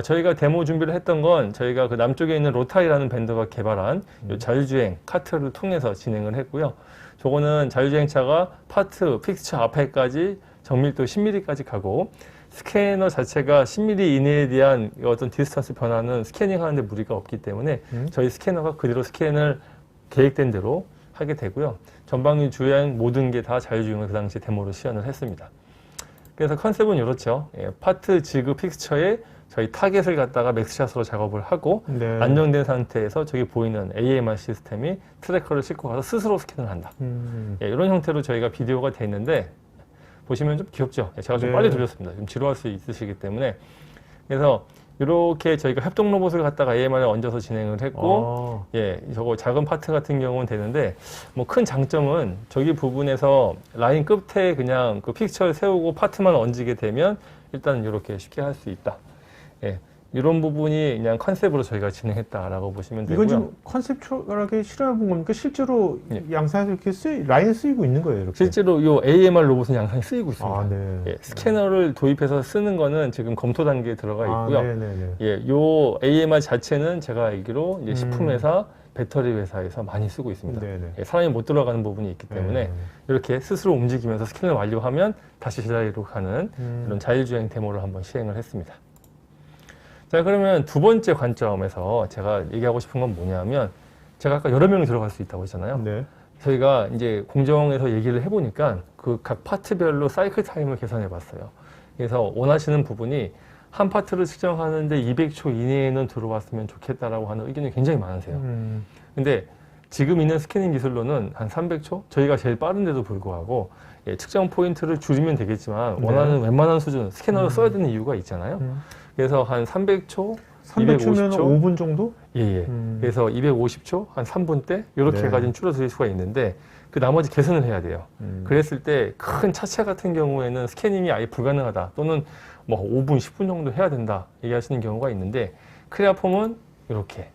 저희가 데모 준비를 했던 건 저희가 그 남쪽에 있는 로타이라는 밴더가 개발한 요 자율주행 카트를 통해서 진행을 했고요. 저거는 자율주행차가 파트, 픽스처 앞에까지 정밀도 10mm까지 가고 스캐너 자체가 10mm 이내에 대한 어떤 디스턴스 변화는 스캐닝하는데 무리가 없기 때문에 저희 스캐너가 그대로 스캔을 계획된 대로 하게 되고요. 전방위 주행 모든 게 다 자율주행을 그 당시 데모로 시연을 했습니다. 그래서 컨셉은 이렇죠. 예, 파트, 지그, 픽스처에 저희 타겟을 갖다가 맥스샷으로 작업을 하고 네. 안정된 상태에서 저기 보이는 AMR 시스템이 트래커를 싣고 가서 스스로 스캔을 한다. 예, 이런 형태로 저희가 비디오가 돼 있는데 보시면 좀 귀엽죠? 예, 제가 좀 네. 빨리 돌렸습니다. 좀 지루할 수 있으시기 때문에 그래서 이렇게 저희가 협동 로봇을 갖다가 AMR에 얹어서 진행을 했고 예, 저거 작은 파트 같은 경우는 되는데 뭐 큰 장점은 저기 부분에서 라인 끝에 그냥 그 픽처를 세우고 파트만 얹게 되면 일단 이렇게 쉽게 할 수 있다. 예, 이런 부분이 그냥 컨셉으로 저희가 진행했다라고 보시면 되고요. 이건 좀 컨셉추얼하게 실험해 본 겁니까? 실제로 예. 양산에서 이렇게 라인을 쓰이고 있는 거예요, 이렇게. 실제로 이 AMR 로봇은 양상이 쓰이고 있습니다. 아, 네. 예, 스캐너를 도입해서 쓰는 거는 지금 검토 단계에 들어가 있고요. 네네네. 예, 요 AMR 자체는 제가 알기로 이제 식품회사, 배터리 회사에서 많이 쓰고 있습니다. 네네. 예, 사람이 못 들어가는 부분이 있기 때문에 네. 이렇게 스스로 움직이면서 스캔을 완료하면 다시 제자리로 가는 이런 자율주행 데모를 한번 시행을 했습니다. 자, 그러면 두 번째 관점에서 제가 얘기하고 싶은 건 뭐냐면 제가 아까 여러 명이 들어갈 수 있다고 했잖아요. 네. 저희가 이제 공정에서 얘기를 해보니까 그 각 파트별로 사이클 타임을 계산해 봤어요. 그래서 원하시는 부분이 한 파트를 측정하는데 200초 이내에는 들어왔으면 좋겠다라고 하는 의견이 굉장히 많으세요. 근데 지금 있는 스캐닝 기술로는 한 300초? 저희가 제일 빠른데도 불구하고 예, 측정 포인트를 줄이면 되겠지만 원하는 웬만한 수준 스캐너를 써야 되는 이유가 있잖아요. 그래서 한 300초, 300초면 250초? 5분 정도? 예, 예. 그래서 250초, 한 3분대 이렇게 네. 까지는 줄여드릴 수가 있는데 그 나머지 개선을 해야 돼요. 그랬을 때 큰 차체 같은 경우에는 스캐닝이 아예 불가능하다 또는 뭐 5분, 10분 정도 해야 된다 얘기하시는 경우가 있는데 크레아폼은 이렇게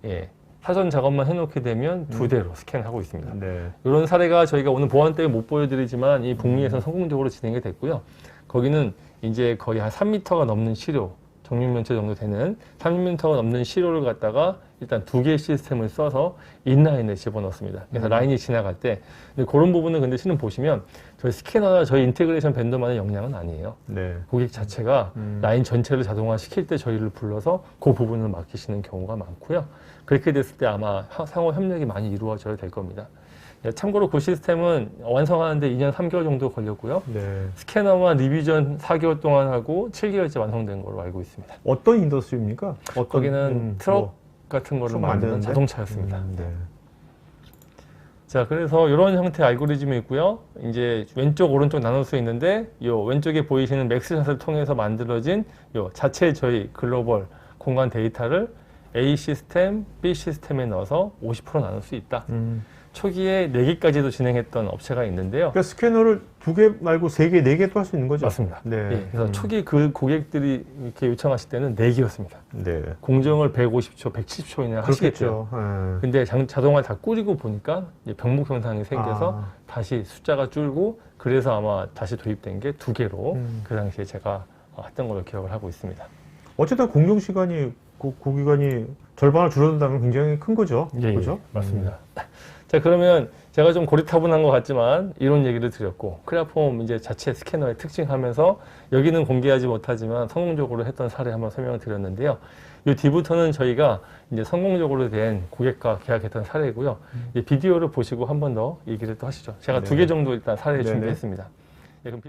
예, 사전 작업만 해놓게 되면 두 대로 스캔하고 있습니다. 네. 이런 사례가 저희가 오늘 보안 때문에 못 보여드리지만 이 북미에서는 성공적으로 진행이 됐고요. 거기는 이제 거의 한 3m가 넘는 시료, 정육면체 정도 되는 3m가 넘는 시료를 갖다가 일단 두 개의 시스템을 써서 인라인에 집어넣습니다. 그래서 라인이 지나갈 때 근데 그런 부분은 근데 실은 보시면 저희 스캐너나 저희 인테그레이션 벤더만의 역량은 아니에요. 네. 고객 자체가 라인 전체를 자동화 시킬 때 저희를 불러서 그 부분을 맡기시는 경우가 많고요. 그렇게 됐을 때 아마 상호 협력이 많이 이루어져야 될 겁니다. 참고로 그 시스템은 완성하는데 2년 3개월 정도 걸렸고요. 네. 스캐너와 리비전 4개월 동안 하고 7개월째 완성된 걸로 알고 있습니다. 어떤 인더스트리입니까? 어떤, 거기는 트럭 뭐, 같은 거를 트럭 만드는 만드는데? 자동차였습니다. 네. 자, 그래서 이런 형태의 알고리즘이 있고요. 이제 왼쪽, 오른쪽 나눌 수 있는데 요 왼쪽에 보이시는 맥스샷을 통해서 만들어진 요 자체 저희 글로벌 공간 데이터를 A 시스템, B 시스템에 넣어서 50% 나눌 수 있다. 초기에 4개까지도 진행했던 업체가 있는데요. 그러니까 스캐너를 2개 말고 3개, 4개도 할 수 있는 거죠? 맞습니다. 네. 예, 그래서 초기 그 고객들이 이렇게 요청하실 때는 4개였습니다. 네. 공정을 150초, 170초 이내 하시겠죠. 그렇겠죠. 근데 자동화 다 꾸리고 보니까 이제 병목 현상이 생겨서 다시 숫자가 줄고 그래서 아마 다시 도입된 게 2개로 그 당시에 제가 했던 걸로 기억을 하고 있습니다. 어쨌든 공정 시간이 그 기간이 절반을 줄어든다면 굉장히 큰 거죠. 예, 그죠? 맞습니다. 자, 그러면 제가 좀 고리타분한 것 같지만 이런 얘기를 드렸고, 크레아폼 이제 자체 스캐너의 특징하면서 여기는 공개하지 못하지만 성공적으로 했던 사례 한번 설명을 드렸는데요. 이 뒤부터는 저희가 이제 성공적으로 된 고객과 계약했던 사례이고요. 이 비디오를 보시고 한 번 더 얘기를 또 하시죠. 제가 두 개 정도 일단 사례를 네네. 준비했습니다. 예, 그럼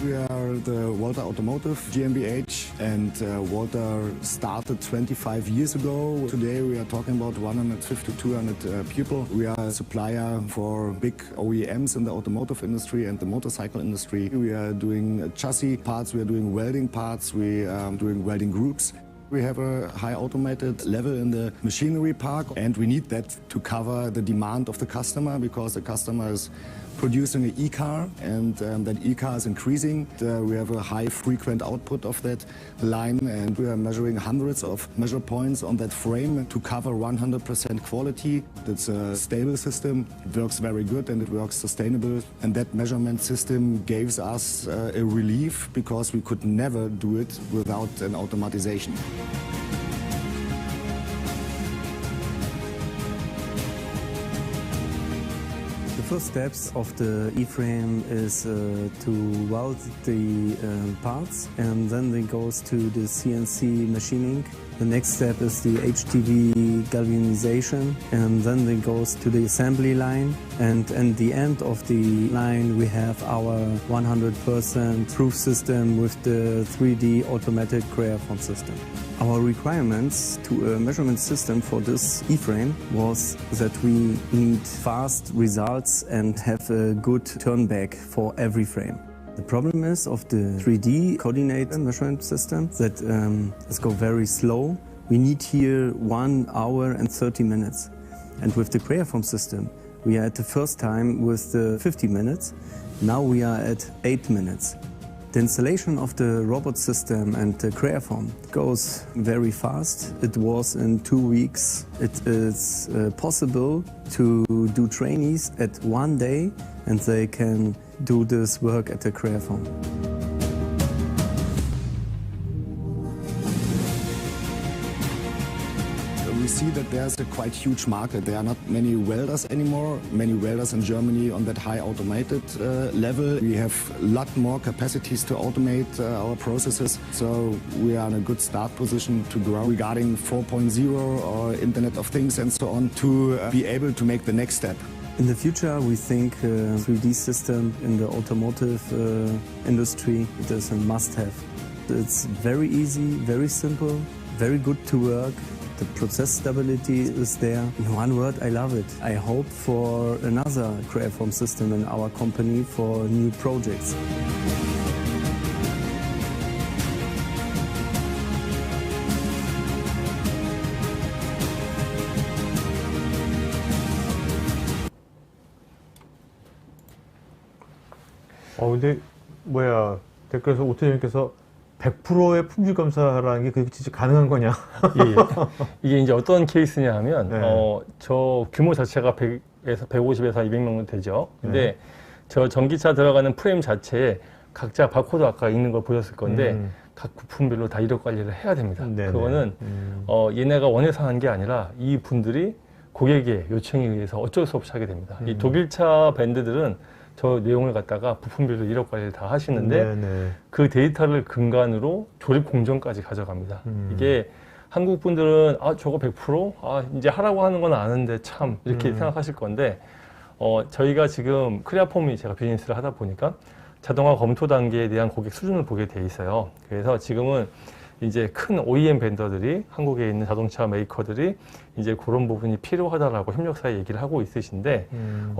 We are the Walter Automotive GmbH, and Walter started 25 years ago. Today we are talking about 150 to 200 people. We are a supplier for big OEMs in the automotive industry and the motorcycle industry. We are doing chassis parts, we are doing welding parts, we are doing welding groups. We have a high automated level in the machinery park, and we need that to cover the demand of the customer, because the customer is producing an e-car, and that e-car is increasing. We have a high frequent output of that line, and we are measuring hundreds of measure points on that frame to cover 100% quality. It's a stable system, it works very good, and it works sustainable. And that measurement system gives us a relief, because we could never do it without an automatization. The first steps of the E-frame is to weld the parts, and then it goes to the CNC machining. The next step is the HTV galvanization, and then it goes to the assembly line. And at the end of the line we have our 100% proof system with the 3D automatic Creaform system. Our requirements to a measurement system for this E-frame was that we need fast results and have a good turnback for every frame. The problem is of the 3D coordinate measurement system that it's go very slow. We need here 1 hour and 30 minutes. And with the Creaform system, we are at the first time with the 50 minutes. Now we are at 8 minutes. The installation of the robot system and the Creaform goes very fast. It was in 2 weeks. It is possible to do trainees at 1 day, and they can do this work at the Creaform. We see that there's a quite huge market. There are not many welders anymore, many welders in Germany on that high automated level. We have a lot more capacities to automate our processes, so we are in a good start position to grow regarding 4.0 or Internet of Things and so on, to be able to make the next step. In the future, we think 3D system in the automotive industry, it is a must-have. It's very easy, very simple, very good to work. The process stability is there. In one word, I love it. I hope for another Creaform system in our company for new projects. 근데 댓글에서 오태님께서 100%의 품질 감사라는 게 그게 진짜 가능한 거냐? 예. 이게 이제 어떤 케이스냐 하면, 네. 저 규모 자체가 100에서 150에서 200명 되죠. 근데 네. 저 전기차 들어가는 프레임 자체에 각자 바코드 아까 읽는 걸 보셨을 건데, 각 부품별로 다 이력 관리를 해야 됩니다. 네네. 그거는, 얘네가 원해서 한 게 아니라 이 분들이 고객의 요청에 의해서 어쩔 수 없이 하게 됩니다. 이 독일차 밴드들은 저 내용을 갖다가 부품별로 이력 관리를 다 하시는데, 네네. 그 데이터를 근간으로 조립 공정까지 가져갑니다. 이게 한국 분들은 저거 100%? 이제 하라고 하는 건 아는데 참 이렇게 생각하실 건데, 저희가 지금 크레아폼이 제가 비즈니스를 하다 보니까 자동화 검토 단계에 대한 고객 수준을 보게 돼 있어요. 그래서 지금은 이제 큰 OEM 벤더들이, 한국에 있는 자동차 메이커들이 이제 그런 부분이 필요하다라고 협력사에 얘기를 하고 있으신데,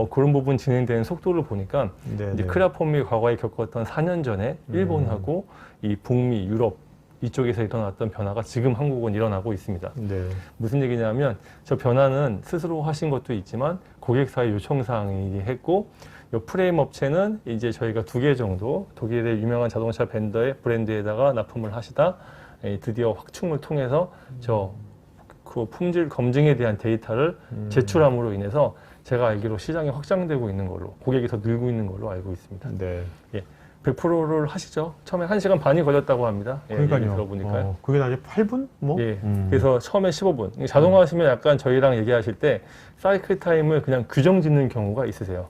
그런 부분 진행되는 속도를 보니까 네네. 이제 크레아폼이 과거에 겪었던 4년 전에 일본하고 이 북미, 유럽 이쪽에서 일어났던 변화가 지금 한국은 일어나고 있습니다. 네. 무슨 얘기냐면 저 변화는 스스로 하신 것도 있지만 고객사의 요청사항이 했고, 이 프레임 업체는 이제 저희가 2개 정도 독일의 유명한 자동차 밴더의 브랜드에다가 납품을 하시다 드디어 확충을 통해서 그 품질 검증에 대한 데이터를 제출함으로 인해서 제가 알기로 시장이 확장되고 있는 걸로, 고객이 더 늘고 있는 걸로 알고 있습니다. 네. 100%를 하시죠. 처음에 1시간 반이 걸렸다고 합니다. 그러니까요. 들어보니까요. 그게 나중에 8분? 뭐? 예. 그래서 처음에 15분. 자동화 하시면 약간 저희랑 얘기하실 때 사이클 타임을 그냥 규정 짓는 경우가 있으세요.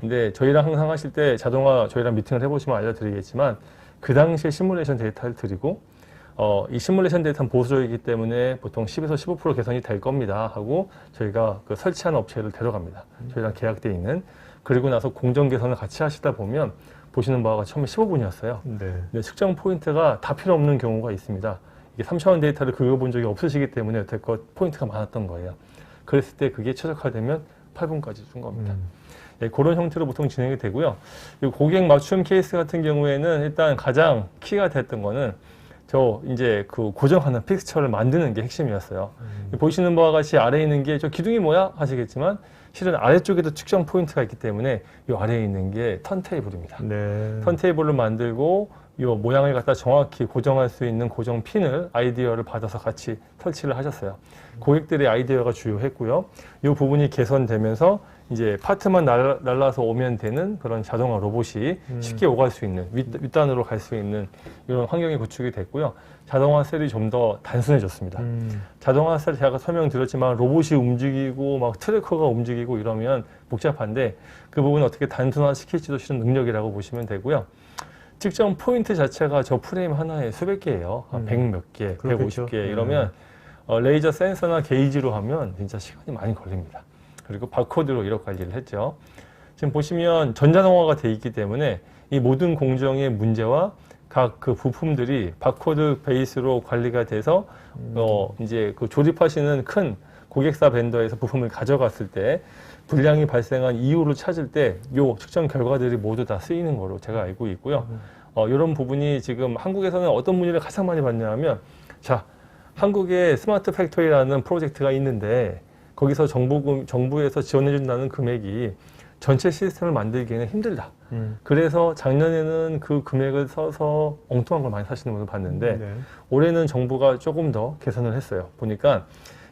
근데 저희랑 항상 하실 때 자동화 저희랑 미팅을 해보시면 알려드리겠지만 그 당시에 시뮬레이션 데이터를 드리고 이 시뮬레이션 데이터는 보수적이기 때문에 보통 10에서 15% 개선이 될 겁니다 하고 저희가 그 설치하는 업체를 데려갑니다. 저희랑 계약돼 있는. 그리고 나서 공정 개선을 같이 하시다 보면 보시는 바와 같이 처음에 15분이었어요. 네. 근데 측정 포인트가 다 필요 없는 경우가 있습니다. 이게 3차원 데이터를 긁어본 적이 없으시기 때문에 여태껏 포인트가 많았던 거예요. 그랬을 때 그게 최적화되면 8분까지 준 겁니다. 네, 그런 형태로 보통 진행이 되고요. 이 고객 맞춤 케이스 같은 경우에는 일단 가장 키가 됐던 거는 이제 그 고정하는 픽스처를 만드는 게 핵심이었어요. 보시는 바와 같이 아래에 있는 게 저 기둥이 뭐야? 하시겠지만 실은 아래쪽에도 측정 포인트가 있기 때문에 이 아래에 있는 게 턴테이블입니다. 네. 턴테이블을 만들고 이 모양을 갖다 정확히 고정할 수 있는 고정 핀을 아이디어를 받아서 같이 설치를 하셨어요. 고객들의 아이디어가 주요했고요. 이 부분이 개선되면서 이제 파트만 날라서 오면 되는 그런 자동화 로봇이 쉽게 오갈 수 있는 윗단으로 갈 수 있는 이런 환경이 구축이 됐고요. 자동화 셀이 좀 더 단순해졌습니다. 자동화 셀 제가 설명드렸지만 로봇이 움직이고 막 트래커가 움직이고 이러면 복잡한데 그 부분을 어떻게 단순화시킬지도 실은 능력이라고 보시면 되고요. 측정 포인트 자체가 저 프레임 하나에 수백 개예요. 100 몇 개, 그렇겠죠. 150개 이러면 레이저 센서나 게이지로 하면 진짜 시간이 많이 걸립니다. 그리고 바코드로 이력 관리를 했죠. 지금 보시면 전자동화가 돼 있기 때문에 이 모든 공정의 문제와 각 그 부품들이 바코드 베이스로 관리가 돼서 이제 그 조립하시는 큰 고객사 벤더에서 부품을 가져갔을 때 불량이 발생한 이유를 찾을 때 요 측정 결과들이 모두 다 쓰이는 걸로 제가 알고 있고요. 이런 부분이 지금 한국에서는 어떤 문의를 가장 많이 받냐면 자, 한국에 스마트 팩토리라는 프로젝트가 있는데 거기서 정부에서 지원해준다는 금액이 전체 시스템을 만들기에는 힘들다. 그래서 작년에는 그 금액을 써서 엉뚱한 걸 많이 사시는 분을 봤는데 네. 올해는 정부가 조금 더 개선을 했어요. 보니까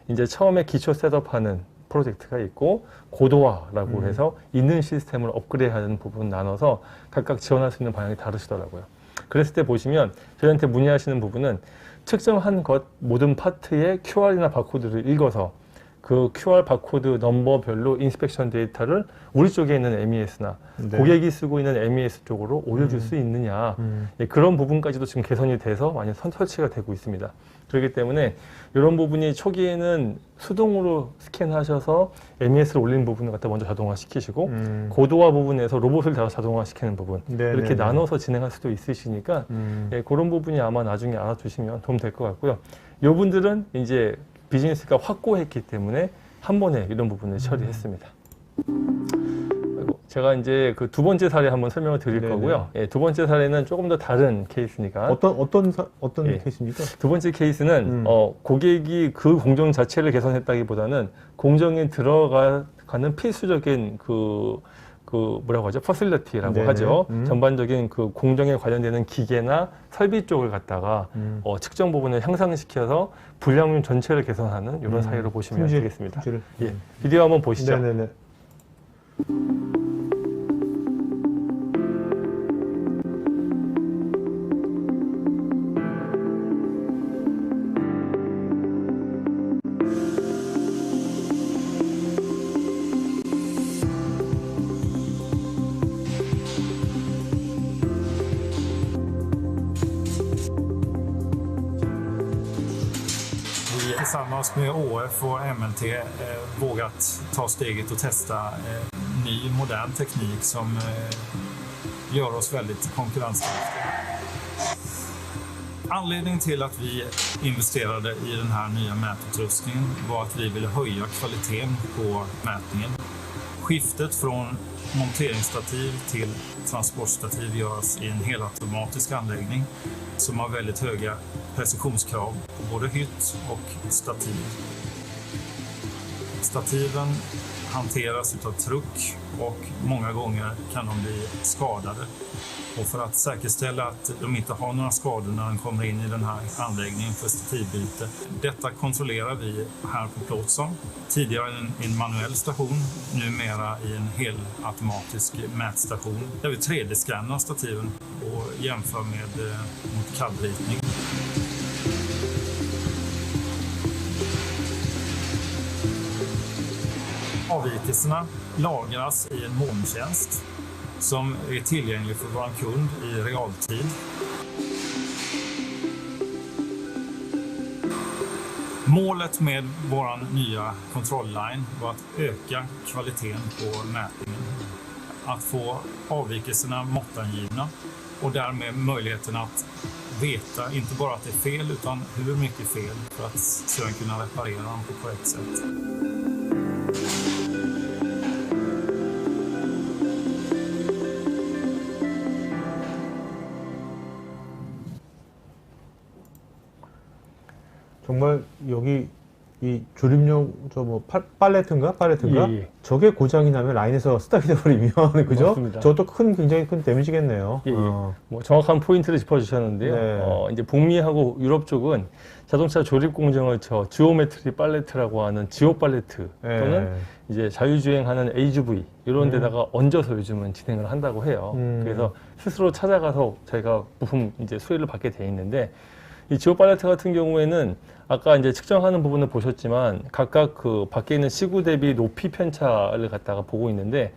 이제 처음에 기초 셋업하는 프로젝트가 있고 고도화라고 해서 있는 시스템을 업그레이드하는 부분 나눠서 각각 지원할 수 있는 방향이 다르시더라고요. 그랬을 때 보시면 저희한테 문의하시는 부분은 측정한 것 모든 파트의 QR이나 바코드를 읽어서 그 QR 바코드 넘버별로 인스펙션 데이터를 우리 쪽에 있는 MES나 네. 고객이 쓰고 있는 MES 쪽으로 올려줄 수 있느냐 예, 그런 부분까지도 지금 개선이 돼서 많이 설치가 되고 있습니다. 그렇기 때문에 이런 부분이 초기에는 수동으로 스캔하셔서 MES를 올리는 부분을 갖다 먼저 자동화 시키시고 고도화 부분에서 로봇을 다 자동화 시키는 부분 네, 이렇게 네, 네. 나눠서 진행할 수도 있으시니까 예, 그런 부분이 아마 나중에 알아두시면 도움 될 것 같고요. 이분들은 이제 비즈니스가 확고했기 때문에 한 번에 이런 부분을 처리했습니다. 그리고 제가 이제 그 두 번째 사례 한번 설명을 드릴 네네. 거고요. 예, 두 번째 사례는 조금 더 다른 케이스니까. 어떤 예. 케이스입니까? 두 번째 케이스는 고객이 그 공정 자체를 개선했다기보다는 공정에 들어가는 필수적인 그 뭐라고 하죠? 퍼실리티라고 네네. 하죠. 전반적인 그 공정에 관련되는 기계나 설비 쪽을 갖다가 측정 부분을 향상시켜서 불량률 전체를 개선하는 이런 사례로 보시면 되겠습니다. 품질을. 예, 비디오 한번 보시죠. 네네네. Vi tillsammans med ÅF och MLT vågat ta steget och testa ny modern teknik som gör oss väldigt konkurrenskraftiga. Anledningen till att vi investerade i den här nya mätutrustningen var att vi ville höja kvaliteten på mätningen. Skiftet från monteringsstativ till transportstativ görs i en helautomatisk anläggning som har väldigt höga precisionskrav på både hytt och stativ. Stativen hanteras utav truck och många gånger kan de bli skadade. Och för att säkerställa att de inte har några skador när de kommer in i den här anläggningen för stativbyte. Detta kontrollerar vi här på Plåtson. Tidigare en manuell station, numera i en helautomatisk mätstation där vi 3D-skannar stativen och jämför med mot CAD-ritning. Avvikelserna lagras i en molntjänst som är tillgänglig för vår kund i realtid. Målet med vår nya kontrollline var att öka kvaliteten på mätningen. Att få avvikelserna måttangivna och därmed möjligheten att veta inte bara att det är fel utan hur mycket fel för att sedan kunna reparera dem på korrekt sätt. 정말 여기 이 조립용 저 뭐 팔레트인가 예. 저게 고장이 나면 라인에서 스탑이 돼버리면 그죠? 맞습니다. 저것도 굉장히 큰 데미지겠네요. 예, 예. 뭐 정확한 포인트를 짚어주셨는데요. 네. 이제 북미하고 유럽 쪽은 자동차 조립 공정을 지오메트리 팔레트라고 하는 지오 팔레트 또는 이제 자유주행하는 HV 이런 데다가 얹어서 요즘은 진행을 한다고 해요. 그래서 스스로 찾아가서 저희가 부품 이제 수리를 받게 돼 있는데 이 지오 팔레트 같은 경우에는 아까 이제 측정하는 부분을 보셨지만 각각 그 밖에 있는 시구 대비 높이 편차를 갖다가 보고 있는데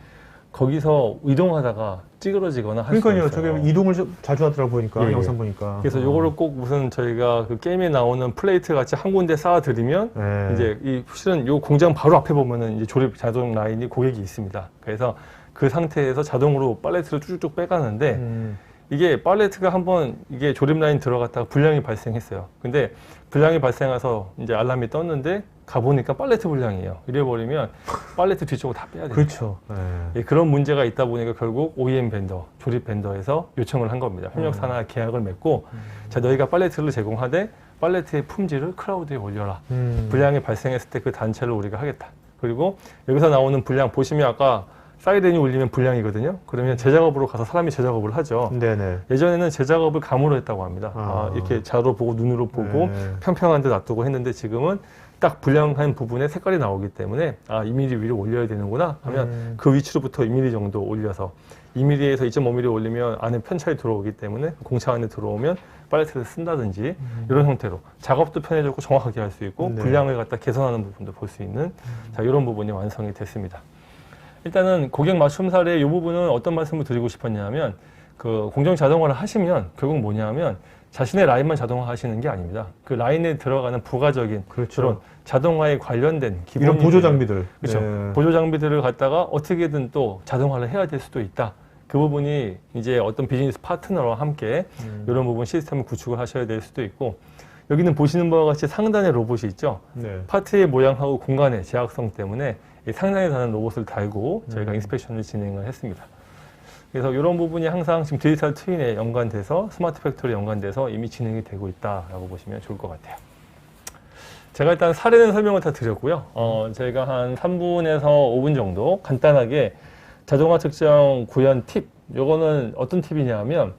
거기서 이동하다가 찌그러지거나 할 수가 그러니까요. 있어요. 저게 이동을 자주 하더라고 보니까 예, 영상 예. 보니까. 그래서 요거를 꼭 무슨 저희가 그 게임에 나오는 플레이트 같이 한 군데 쌓아드리면 예. 이제 이 실은 요 공장 바로 앞에 보면은 이제 조립 자동 라인이 고객이 있습니다. 그래서 그 상태에서 자동으로 팔레트를 쭉쭉 빼가는데 이게 팔레트가 한번 이게 조립 라인 들어갔다가 불량이 발생했어요. 근데 불량이 발생해서 이제 알람이 떴는데 가보니까 팔레트 불량이에요. 이래버리면 팔레트 뒤쪽을 다 빼야 돼요. 그렇죠. 예. 예, 그런 문제가 있다 보니까 결국 OEM 벤더, 조립 벤더에서 요청을 한 겁니다. 협력사나 계약을 맺고 자 너희가 팔레트를 제공하되 팔레트의 품질을 클라우드에 올려라. 불량이 발생했을 때 그 단체를 우리가 하겠다. 그리고 여기서 나오는 불량 보시면 아까 사이렌이 울리면 불량이거든요. 그러면 제작업으로 가서 사람이 제작업을 하죠. 네네. 예전에는 제작업을 감으로 했다고 합니다. 이렇게 자로 보고 눈으로 보고 평평한 데 놔두고 했는데 지금은 딱 불량한 부분에 색깔이 나오기 때문에 2mm 위로 올려야 되는구나 하면 그 위치로부터 2mm 정도 올려서 2mm에서 2.5mm 올리면 안에 편차에 들어오기 때문에 공차 안에 들어오면 팔레트를 쓴다든지 이런 형태로 작업도 편해졌고 정확하게 할 수 있고 네. 불량을 갖다 개선하는 부분도 볼 수 있는 자, 이런 부분이 완성이 됐습니다. 일단은 고객 맞춤 사례 이 부분은 어떤 말씀을 드리고 싶었냐면 그 공정 자동화를 하시면 결국 뭐냐면 자신의 라인만 자동화 하시는 게 아닙니다. 그 라인에 들어가는 부가적인 그렇죠. 그런 자동화에 관련된 기본 이런 보조 장비들. 그렇죠. 네. 보조 장비들을 갖다가 어떻게든 또 자동화를 해야 될 수도 있다. 그 부분이 이제 어떤 비즈니스 파트너와 함께 이런 부분 시스템을 구축을 하셔야 될 수도 있고 여기는 보시는 바와 같이 상단에 로봇이 있죠. 네. 파트의 모양하고 공간의 제약성 때문에 이 상단에 다는 로봇을 달고 저희가 인스펙션을 진행을 했습니다. 그래서 이런 부분이 항상 지금 디지털 트윈에 연관돼서 스마트 팩토리에 연관돼서 이미 진행이 되고 있다라고 보시면 좋을 것 같아요. 제가 일단 사례는 설명을 다 드렸고요. 저희가 한 3분에서 5분 정도 간단하게 자동화 측정 구현 팁. 요거는 어떤 팁이냐면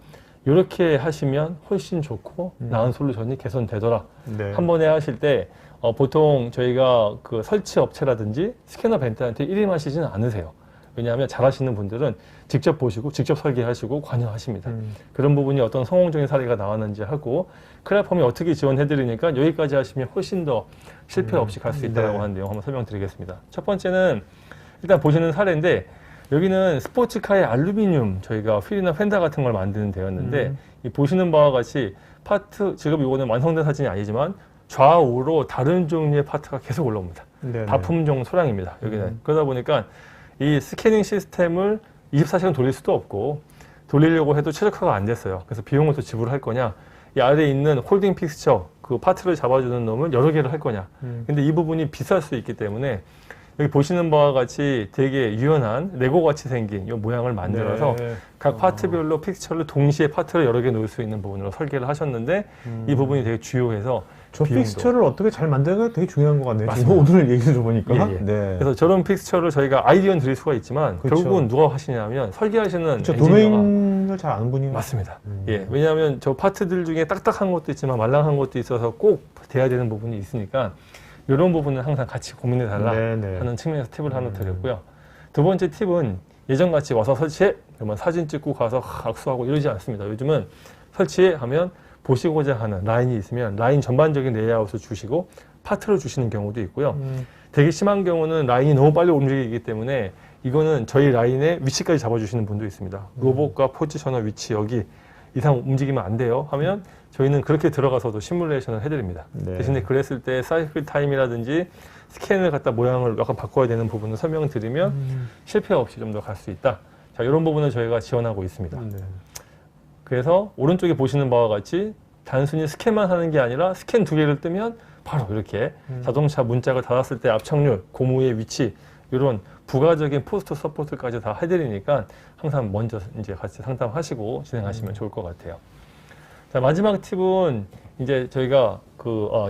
이렇게 하시면 훨씬 좋고 나은 솔루션이 개선되더라. 네. 한 번에 하실 때 보통 저희가 그 설치 업체라든지 스캐너 벤트한테 1임 하시지는 않으세요. 왜냐하면 잘하시는 분들은 직접 보시고 직접 설계하시고 관여하십니다. 그런 부분이 어떤 성공적인 사례가 나왔는지 하고 크레아폼이 어떻게 지원해드리니까 여기까지 하시면 훨씬 더 실패 없이 갈 수 있다고 네. 하는 내용 한번 설명드리겠습니다. 첫 번째는 일단 보시는 사례인데 여기는 스포츠카의 알루미늄 저희가 휠이나 펜더 같은 걸 만드는 데였는데 이 보시는 바와 같이 파트 지금 이거는 완성된 사진이 아니지만 좌우로 다른 종류의 파트가 계속 올라옵니다. 네네. 다품종 소량입니다. 여기는 그러다 보니까 이 스캐닝 시스템을 24시간 돌릴 수도 없고 돌리려고 해도 최적화가 안 됐어요. 그래서 비용을 또 지불할 거냐 이 아래에 있는 홀딩 픽스처 그 파트를 잡아주는 놈을 여러 개를 할 거냐 근데 이 부분이 비쌀 수 있기 때문에 여기 보시는 바와 같이 되게 유연한 레고 같이 생긴 이 모양을 만들어서 네. 각 파트별로 픽스처를 동시에 파트를 여러 개 놓을 수 있는 부분으로 설계를 하셨는데 이 부분이 되게 주요해서 저 비용도. 픽스처를 어떻게 잘 만드는가 되게 중요한 것 같네요. 맞습니다. 오늘 얘기 들어보니까. 예, 예. 네. 그래서 저런 픽스처를 저희가 아이디어는 드릴 수가 있지만 그렇죠. 결국은 누가 하시냐면 설계하시는 저 엔지니어가 도메인을 잘 아는 분이 맞습니다. 예, 왜냐하면 저 파트들 중에 딱딱한 것도 있지만 말랑한 것도 있어서 꼭 돼야 되는 부분이 있으니까 이런 부분은 항상 같이 고민해 달라 네네. 하는 측면에서 팁을 하나 드렸고요. 두 번째 팁은 예전같이 와서 설치해 그러면 사진 찍고 가서 악수하고 이러지 않습니다. 요즘은 설치해 하면 보시고자 하는 라인이 있으면 라인 전반적인 레이아웃을 주시고 파트를 주시는 경우도 있고요. 되게 심한 경우는 라인이 너무 빨리 움직이기 때문에 이거는 저희 라인의 위치까지 잡아주시는 분도 있습니다. 로봇과 포지셔너 위치 여기 이상 움직이면 안 돼요 하면 저희는 그렇게 들어가서도 시뮬레이션을 해드립니다. 네. 대신에 그랬을 때 사이클 타임이라든지 스캔을 갖다 모양을 약간 바꿔야 되는 부분을 설명을 드리면 실패 없이 좀 더 갈 수 있다. 자, 이런 부분을 저희가 지원하고 있습니다. 네. 그래서 오른쪽에 보시는 바와 같이 단순히 스캔만 하는 게 아니라 스캔 두 개를 뜨면 바로 이렇게 자동차 문짝을 닫았을 때 압착률, 고무의 위치 이런 부가적인 포스트 서포트까지 다 해드리니까 항상 먼저 이제 같이 상담하시고 진행하시면 좋을 것 같아요. 자, 마지막 팁은 이제 저희가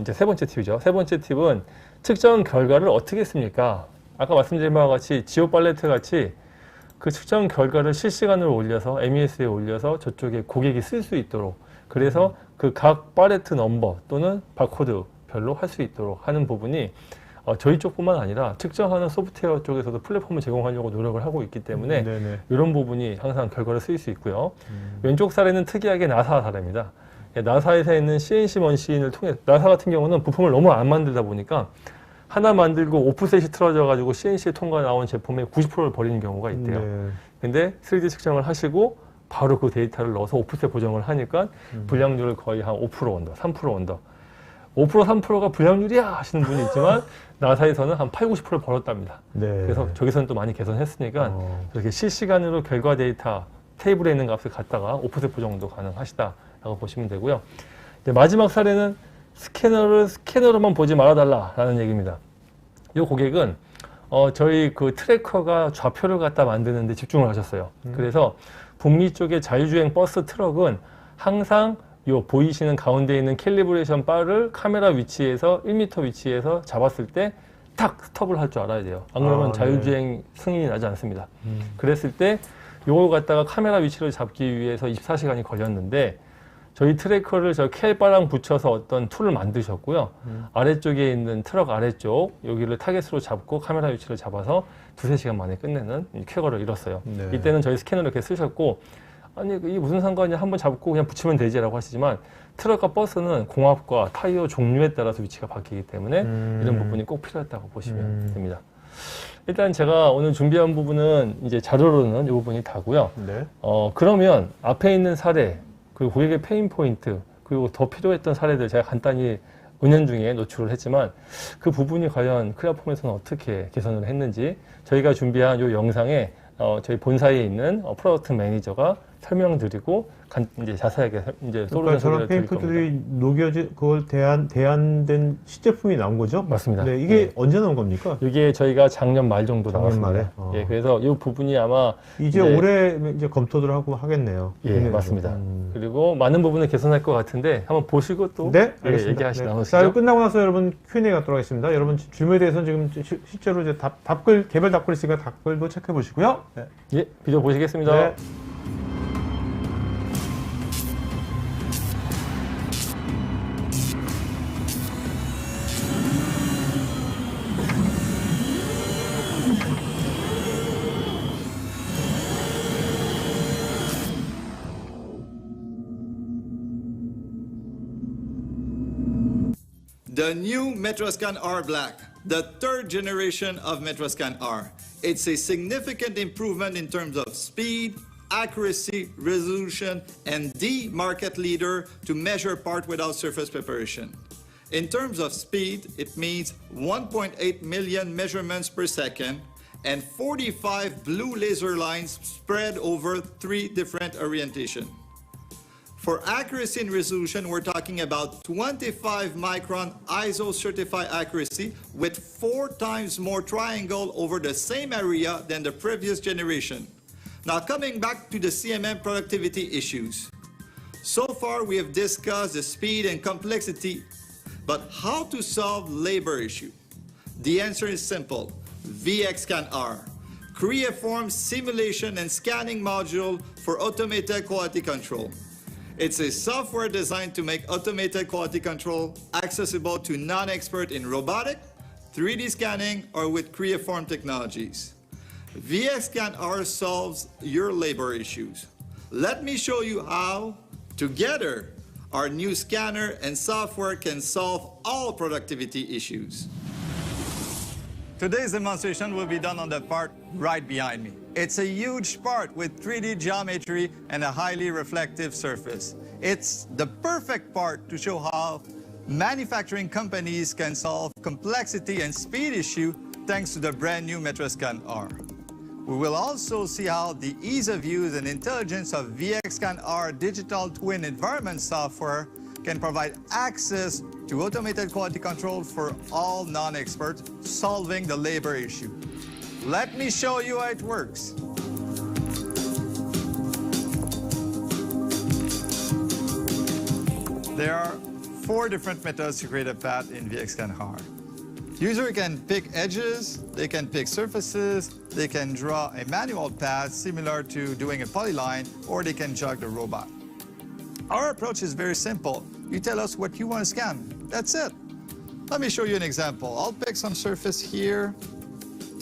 이제 세 번째 팁이죠. 세 번째 팁은 측정 결과를 어떻게 씁니까? 아까 말씀드린 바와 같이 지오 팔레트 같이 그 측정 결과를 실시간으로 올려서 MES에 올려서 저쪽에 고객이 쓸 수 있도록 그래서 그 각 팔레트 넘버 또는 바코드 별로 할 수 있도록 하는 부분이 저희 쪽뿐만 아니라 측정하는 소프트웨어 쪽에서도 플랫폼을 제공하려고 노력을 하고 있기 때문에 네네. 이런 부분이 항상 결과를 쓸 수 있고요. 왼쪽 사례는 특이하게 나사 사례입니다. 나사에서 있는 CNC 머신을 통해 나사 같은 경우는 부품을 너무 안 만들다 보니까 하나 만들고 오프셋이 틀어져 가지고 CNC에 통과 나온 제품의 90%를 버리는 경우가 있대요. 네. 근데 3D 측정을 하시고 바로 그 데이터를 넣어서 오프셋 보정을 하니까 불량률을 거의 한 5% 언더, 3% 언더. 5%, 3%가 불량률이야 하시는 분이 있지만 나사에서는 한 8, 90%를 벌었답니다. 네. 그래서 저기서는 또 많이 개선했으니까 이렇게 실시간으로 결과 데이터 테이블에 있는 값을 갖다가 오프셋 보정도 가능하시다라고 보시면 되고요. 이제 마지막 사례는 스캐너로만 보지 말아달라라는 얘기입니다. 이 고객은 저희 그 트래커가 좌표를 갖다 만드는데 집중을 하셨어요. 그래서 북미 쪽의 자율주행 버스 트럭은 항상 요 보이시는 가운데 있는 캘리브레이션 바를 카메라 위치에서 1m 위치에서 잡았을 때 탁 스톱을 할 줄 알아야 돼요. 안 그러면 자율주행 승인이 나지 않습니다. 그랬을 때 요걸 갖다가 카메라 위치를 잡기 위해서 24시간이 걸렸는데 저희 트래커를 저 캘바랑 붙여서 어떤 툴을 만드셨고요. 아래쪽에 있는 트럭 아래쪽 여기를 타겟으로 잡고 카메라 위치를 잡아서 2-3시간 만에 끝내는 쾌거를 이뤘어요. 네. 이때는 저희 스캐너를 이렇게 쓰셨고 아니 이게 무슨 상관이야 한번 잡고 그냥 붙이면 되지라고 하시지만 트럭과 버스는 공합과 타이어 종류에 따라서 위치가 바뀌기 때문에 이런 부분이 꼭 필요했다고 보시면 됩니다. 일단 제가 오늘 준비한 부분은 이제 자료로는 이 부분이 다고요. 네. 그러면 앞에 있는 사례 그리고 고객의 페인 포인트 그리고 더 필요했던 사례들 제가 간단히 은연중에 노출을 했지만 그 부분이 과연 크리아폼에서는 어떻게 개선을 했는지 저희가 준비한 이 영상에 저희 본사에 있는 프로덕트 매니저가 설명드리고 이제 자세하게 이제 그러니까 솔루션 저런 소개를 드릴 겁니다. 페인트들이 녹여진 그걸 대안된 시제품이 나온 거죠? 맞습니다. 네, 이게 네. 언제 나온 겁니까? 이게 저희가 작년 말 정도 작년 나왔습니다. 말에? 예, 그래서 이 부분이 아마 이제 네. 올해 이제 검토를 하고 하겠네요. 예, 국내에서. 맞습니다. 그리고 많은 부분을 개선할 것 같은데 한번 보시고 또 네, 예, 알겠습니다. 얘기하시 네. 나누시죠. 자, 이거 끝나고 나서 여러분 Q&A 갖도록 하겠습니다. 여러분 질문에 대해서는 지금 실제로 이제 답글 개별 답글 있으니까 답글도 체크해 보시고요. 네. 예, 비디오 보시겠습니다. 네. The new Metroscan R Black, the third generation of Metroscan R. It's a significant improvement in terms of speed, accuracy, resolution, and the market leader to measure part without surface preparation. In terms of speed, it means 1.8 million measurements per second and 45 blue laser lines spread over 3 different orientations. For accuracy and resolution, we're talking about 25 micron ISO certified accuracy with 4 times more triangle over the same area than the previous generation. Now coming back to the CMM productivity issues. So far we have discussed the speed and complexity, But how to solve labor issue? The answer is simple. VxScan-R. Creaform simulation and scanning module for automated quality control. It's a software designed to make automated quality control accessible to non-expert in robotic, 3D scanning, or with Creaform technologies. VxScan-R solves your labor issues. Let me show you how, together, our new scanner and software can solve all productivity issues. Today's demonstration will be done on the part right behind me. It's a huge part with 3D geometry and a highly reflective surface. It's the perfect part to show how manufacturing companies can solve complexity and speed issue thanks to the brand new Metroscan-R. We will also see how the ease of use and intelligence of VxScan-R digital twin environment software can provide access to automated quality control for all non-experts, solving the labor issue. Let me show you how it works. There are 4 different methods to create a path in VxScan-R. User can pick edges, they can pick surfaces, they can draw a manual path similar to doing a polyline, or they can jog the robot. Our approach is very simple. You tell us what you want to scan. That's it. Let me show you an example. I'll pick some surface here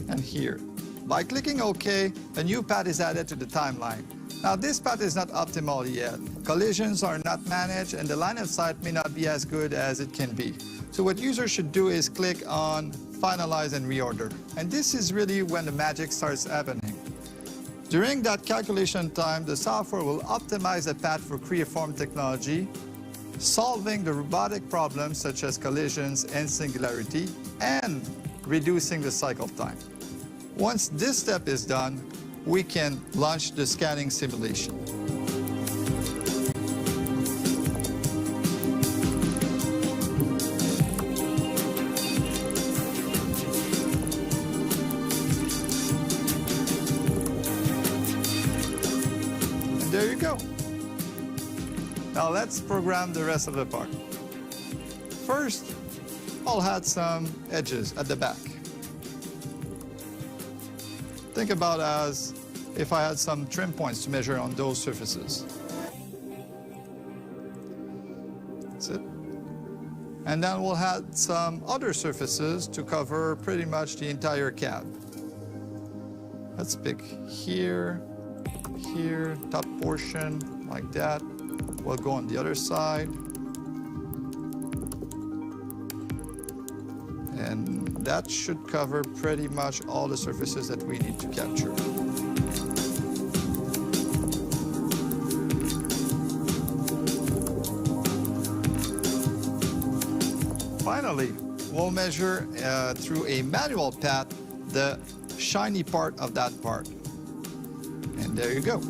and here. By clicking OK, a new path is added to the timeline. Now, this path is not optimal yet. Collisions are not managed, and the line of sight may not be as good as it can be. So what users should do is click on Finalize and Reorder. And this is really when the magic starts happening. During that calculation time, the software will optimize the path for Creaform technology, solving the robotic problems such as collisions and singularity, and reducing the cycle time. Once this step is done, we can launch the scanning simulation. And there you go. Now let's program the rest of the part. First, I'll add some edges at the back. Think about as if I had some trim points to measure on those surfaces. That's it. And then we'll add some other surfaces to cover pretty much the entire cab. Let's pick here, here, top portion, like that. We'll go on the other side. And that should cover pretty much all the surfaces that we need to capture. Finally, we'll measure through a manual path the shiny part of that part. And there you go.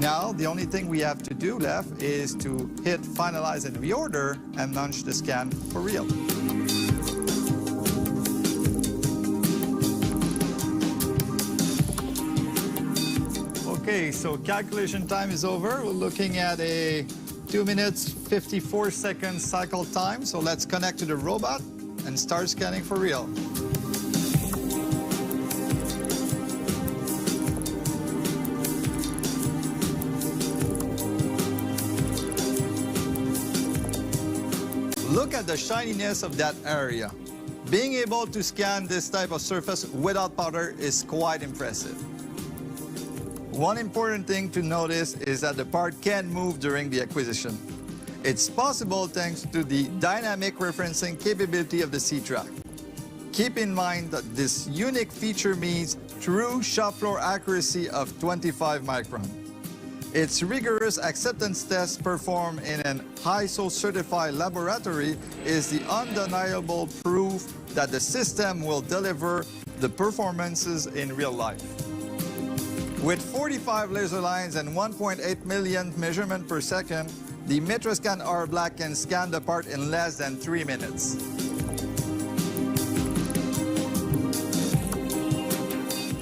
Now, the only thing we have to do left is to hit Finalize and Reorder and launch the scan for real. Okay, so calculation time is over. We're looking at a 2 minutes, 54 seconds cycle time. So let's connect to the robot and start scanning for real. Look at the shininess of that area. Being able to scan this type of surface without powder is quite impressive. One important thing to notice is that the part can move during the acquisition. It's possible thanks to the dynamic referencing capability of the C-Track. Keep in mind that this unique feature means true shop floor accuracy of 25 micron. Its rigorous acceptance test performed in an ISO-certified laboratory is the undeniable proof that the system will deliver the performances in real life. With 45 laser lines and 1.8 million measurements per second, the Metroscan-R Black can scan the part in less than 3 minutes.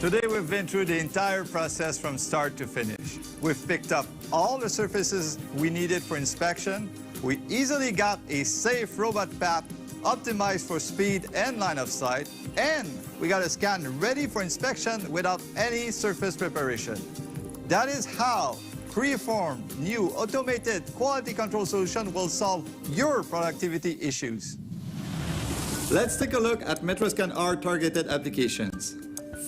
Today we've been through the entire process from start to finish. We've picked up all the surfaces we needed for inspection. We easily got a safe robot path optimized for speed and line of sight, and we got a scan ready for inspection without any surface preparation. That is how Creaform new automated quality control solution will solve your productivity issues. Let's take a look at Metroscan R targeted applications.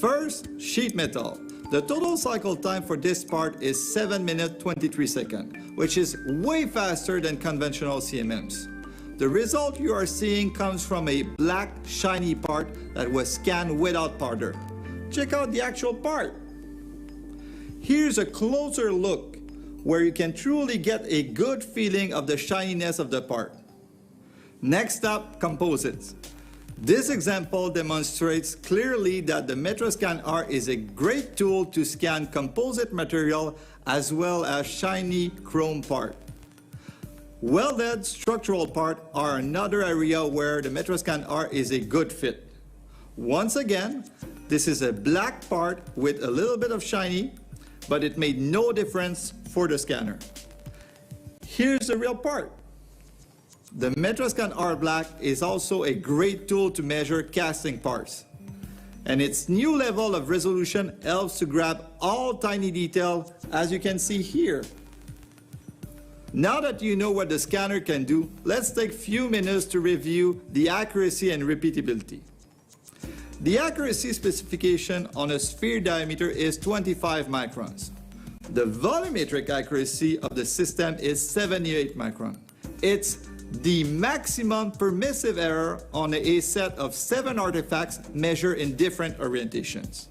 First, sheet metal. The total cycle time for this part is 7 minutes 23 seconds, which is way faster than conventional CMMs. The result you are seeing comes from a black, shiny part that was scanned without powder. Check out the actual part. Here's a closer look where you can truly get a good feeling of the shininess of the part. Next up, composites. This example demonstrates clearly that the Metroscan R is a great tool to scan composite material as well as shiny chrome part. Welded structural parts are another area where the Metroscan R is a good fit. Once again, this is a black part with a little bit of shiny, but it made no difference for the scanner. Here's the real part. The Metroscan R Black is also a great tool to measure casting parts. And its new level of resolution helps to grab all tiny detail, as you can see here. Now that you know what the scanner can do, let's take a few minutes to review the accuracy and repeatability. The accuracy specification on a sphere diameter is 25 microns. The volumetric accuracy of the system is 78 microns. It's the maximum permissive error on a set of 7 artifacts measured in different orientations.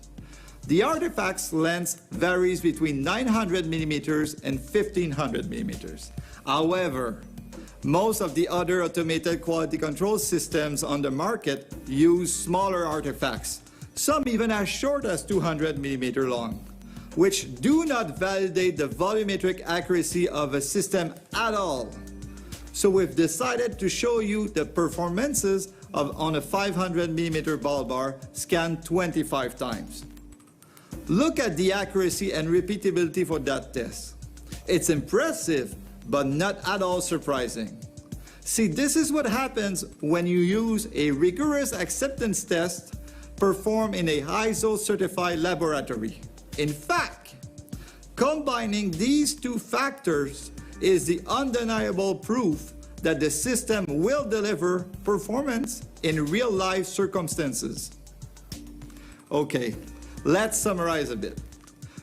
The artifact's length varies between 900 millimeters and 1500 millimeters. However, most of the other automated quality control systems on the market use smaller artifacts, some even as short as 200 millimeter long, which do not validate the volumetric accuracy of a system at all. So we've decided to show you the performances on a 500 millimeter ball bar scanned 25 times. Look at the accuracy and repeatability for that test. It's impressive, but not at all surprising. See, this is what happens when you use a rigorous acceptance test performed in a ISO certified laboratory. In fact, combining these two factors is the undeniable proof that the system will deliver performance in real-life circumstances. Okay, let's summarize a bit.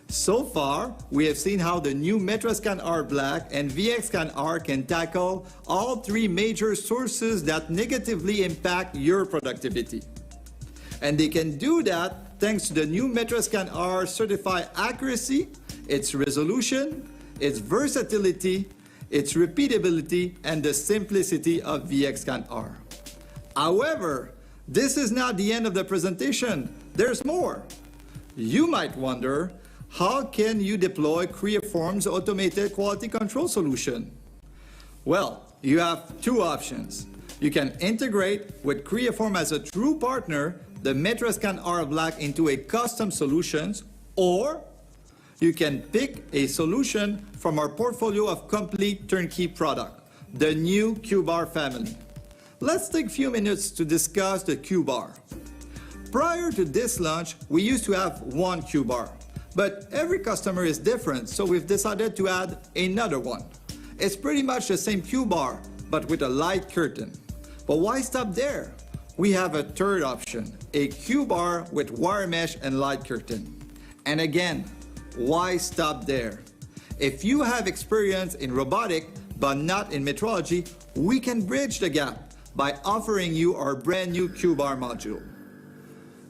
So far, we have seen how the new Metroscan R Black and VxScan R can tackle all 3 major sources that negatively impact your productivity. And they can do that thanks to the new Metroscan R certified accuracy, its resolution, its versatility, its repeatability, and the simplicity of VxScan R. However, this is not the end of the presentation. There's more. You might wonder, how can you deploy Creaform's automated quality control solution? Well, you have 2 options. You can integrate with Creaform as a true partner the Metroscan R Black into a custom solutions, or you can pick a solution from our portfolio of complete turnkey product, the new Q-Bar family. Let's take a few minutes to discuss the Q-Bar. Prior to this launch, we used to have one Q-Bar, but every customer is different, so we've decided to add another one. It's pretty much the same Q-Bar, but with a light curtain. But why stop there? We have a third option, a Q-Bar with wire mesh and light curtain. And again, why stop there? If you have experience in robotic but not in metrology, we can bridge the gap by offering you our brand new Q-Bar module.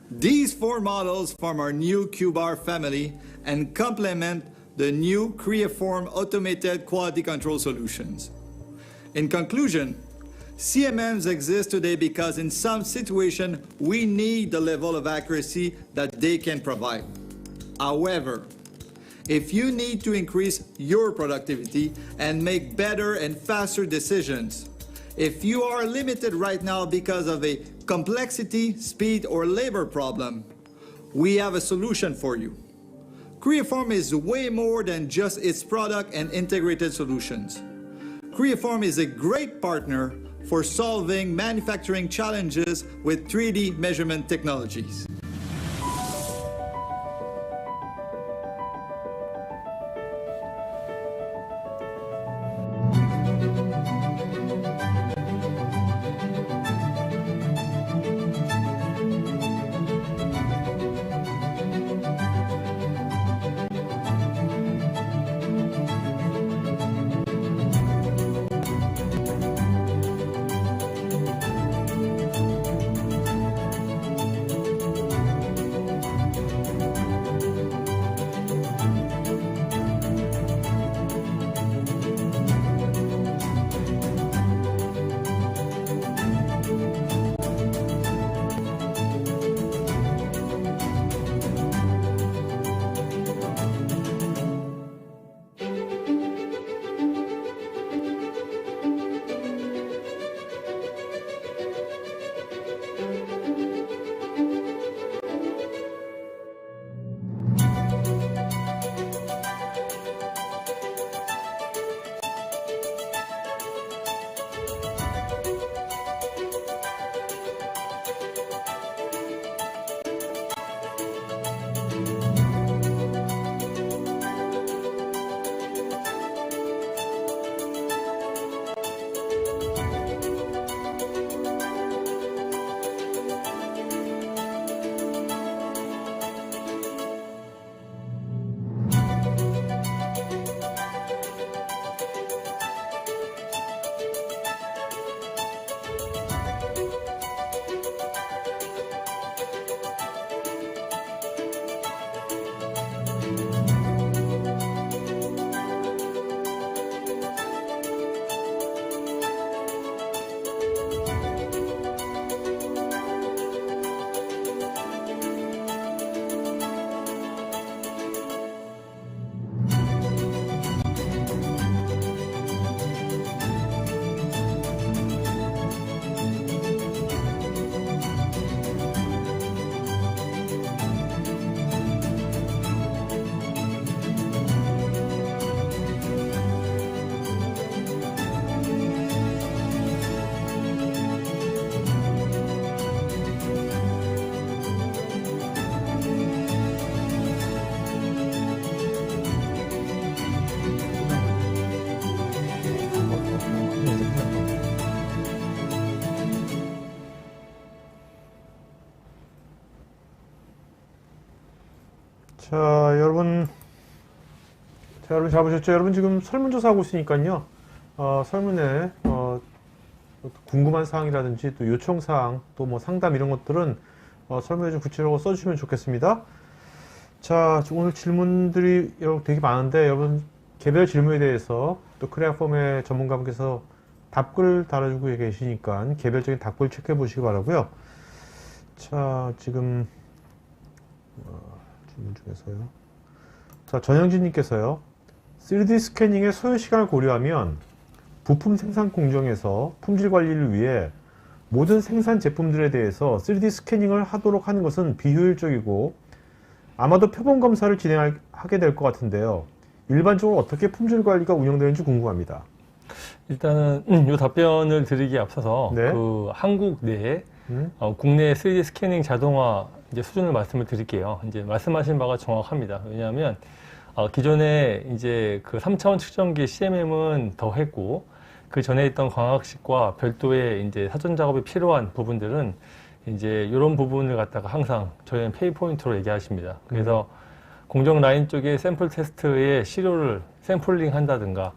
These 4 models form our new Q-Bar family and complement the new Creaform automated quality control solutions. In conclusion, CMMs exist today because in some situations we need the level of accuracy that they can provide. However, if you need to increase your productivity and make better and faster decisions, if you are limited right now because of a complexity, speed, or labor problem, we have a solution for you. Creaform is way more than just its product and integrated solutions. Creaform is a great partner for solving manufacturing challenges with 3D measurement technologies. 자, 여러분 잘 보셨죠? 여러분 지금 설문조사하고 있으니까요. 설문에 궁금한 사항이라든지 또 요청사항, 또 뭐 상담 이런 것들은 설문에 좀 구체적으로 써주시면 좋겠습니다. 자, 오늘 질문들이 여러분 되게 많은데 여러분 개별 질문에 대해서 또 크레아폼의 전문가분께서 답글 달아주고 계시니까 개별적인 답글 체크해 보시기 바라고요. 자, 지금 질문 중에서요. 자, 전영진님께서요. 3D 스캐닝의 소요 시간을 고려하면 부품 생산 공정에서 품질 관리를 위해 모든 생산 제품들에 대해서 3D 스캐닝을 하도록 하는 것은 비효율적이고 아마도 표본 검사를 진행하게 될 것 같은데요. 일반적으로 어떻게 품질 관리가 운영되는지 궁금합니다. 일단은 이 답변을 드리기에 앞서서 네. 그 한국 내에 국내 3D 스캐닝 자동화 이제 수준을 말씀을 드릴게요. 이제 말씀하신 바가 정확합니다. 왜냐하면 기존에 이제 그 3차원 측정기 CMM은 더 했고 그 전에 있던 광학식과 별도의 이제 사전 작업이 필요한 부분들은 이제 이런 부분을 갖다가 항상 저희는 페이 포인트로 얘기하십니다. 그래서 공정 라인 쪽에 샘플 테스트의 시료를 샘플링 한다든가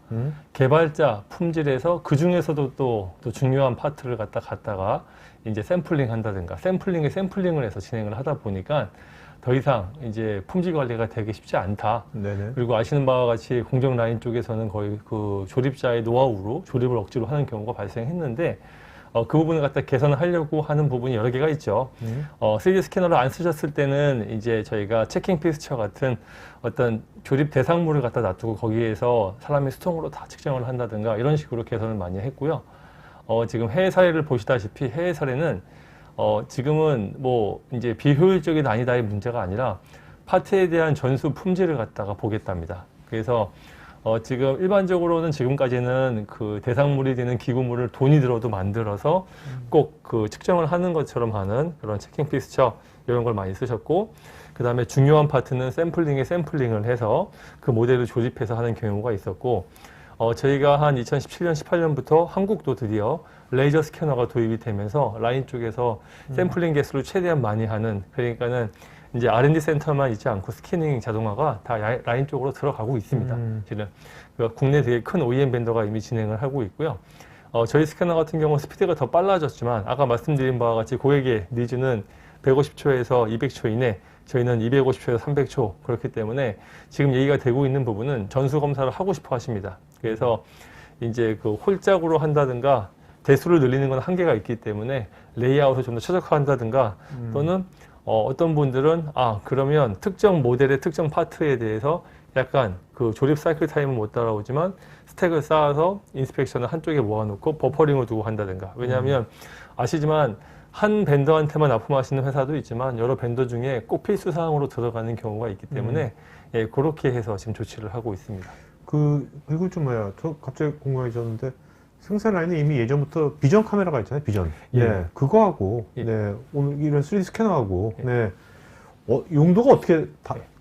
개발자 품질에서 그 중에서도 또 중요한 파트를 갖다가 이제 샘플링 한다든가 샘플링을 해서 진행을 하다 보니까 더 이상 이제 품질 관리가 되기 쉽지 않다. 네네. 그리고 아시는 바와 같이 공정 라인 쪽에서는 거의 그 조립자의 노하우로 조립을 억지로 하는 경우가 발생했는데 그 부분을 갖다 개선을 하려고 하는 부분이 여러 개가 있죠. 3D 스캐너를 안 쓰셨을 때는 이제 저희가 체킹 피스처 같은 어떤 조립 대상물을 갖다 놔두고 거기에서 사람이 수동으로 다 측정을 한다든가 이런 식으로 개선을 많이 했고요. 지금 해외 사례를 보시다시피 해외 사례는 지금은 뭐 이제 비효율적인 아니다의 문제가 아니라 파트에 대한 전수 품질을 갖다가 보겠답니다. 그래서 지금 일반적으로는 지금까지는 그 대상물이 되는 기구물을 돈이 들어도 만들어서 꼭 그 측정을 하는 것처럼 하는 그런 체킹 픽스처 이런 걸 많이 쓰셨고, 그 다음에 중요한 파트는 샘플링을 해서 그 모델을 조립해서 하는 경우가 있었고, 저희가 한 2017년, 18년부터 한국도 드디어 레이저 스캐너가 도입이 되면서 라인 쪽에서 샘플링 개수를 최대한 많이 하는, 그러니까는 이제 R&D 센터만 있지 않고 스캐닝 자동화가 다 라인 쪽으로 들어가고 있습니다. 지금 국내 되게 큰 OEM 벤더가 이미 진행을 하고 있고요. 저희 스캐너 같은 경우는 스피드가 더 빨라졌지만 아까 말씀드린 바와 같이 고객의 니즈는 150초에서 200초 이내, 저희는 250초에서 300초 그렇기 때문에 지금 얘기가 되고 있는 부분은 전수 검사를 하고 싶어 하십니다. 그래서 이제 그 홀짝으로 한다든가 대수를 늘리는 건 한계가 있기 때문에 레이아웃을 좀 더 최적화한다든가 또는 어떤 분들은 그러면 특정 모델의 특정 파트에 대해서 약간 그 조립 사이클 타임은 못 따라오지만 스택을 쌓아서 인스펙션을 한쪽에 모아놓고 버퍼링을 두고 한다든가. 왜냐하면 아시지만 한 벤더한테만 납품하시는 회사도 있지만 여러 벤더 중에 꼭 필수 사항으로 들어가는 경우가 있기 때문에 예, 그렇게 해서 지금 조치를 하고 있습니다. 그리고 좀 저 갑자기 궁금해졌는데 생산 라인은 이미 예전부터 비전 카메라가 있잖아요. 비전. 예. 네, 그거하고 예. 네, 오늘 이런 3D 스캐너하고 예. 네, 용도가 어떻게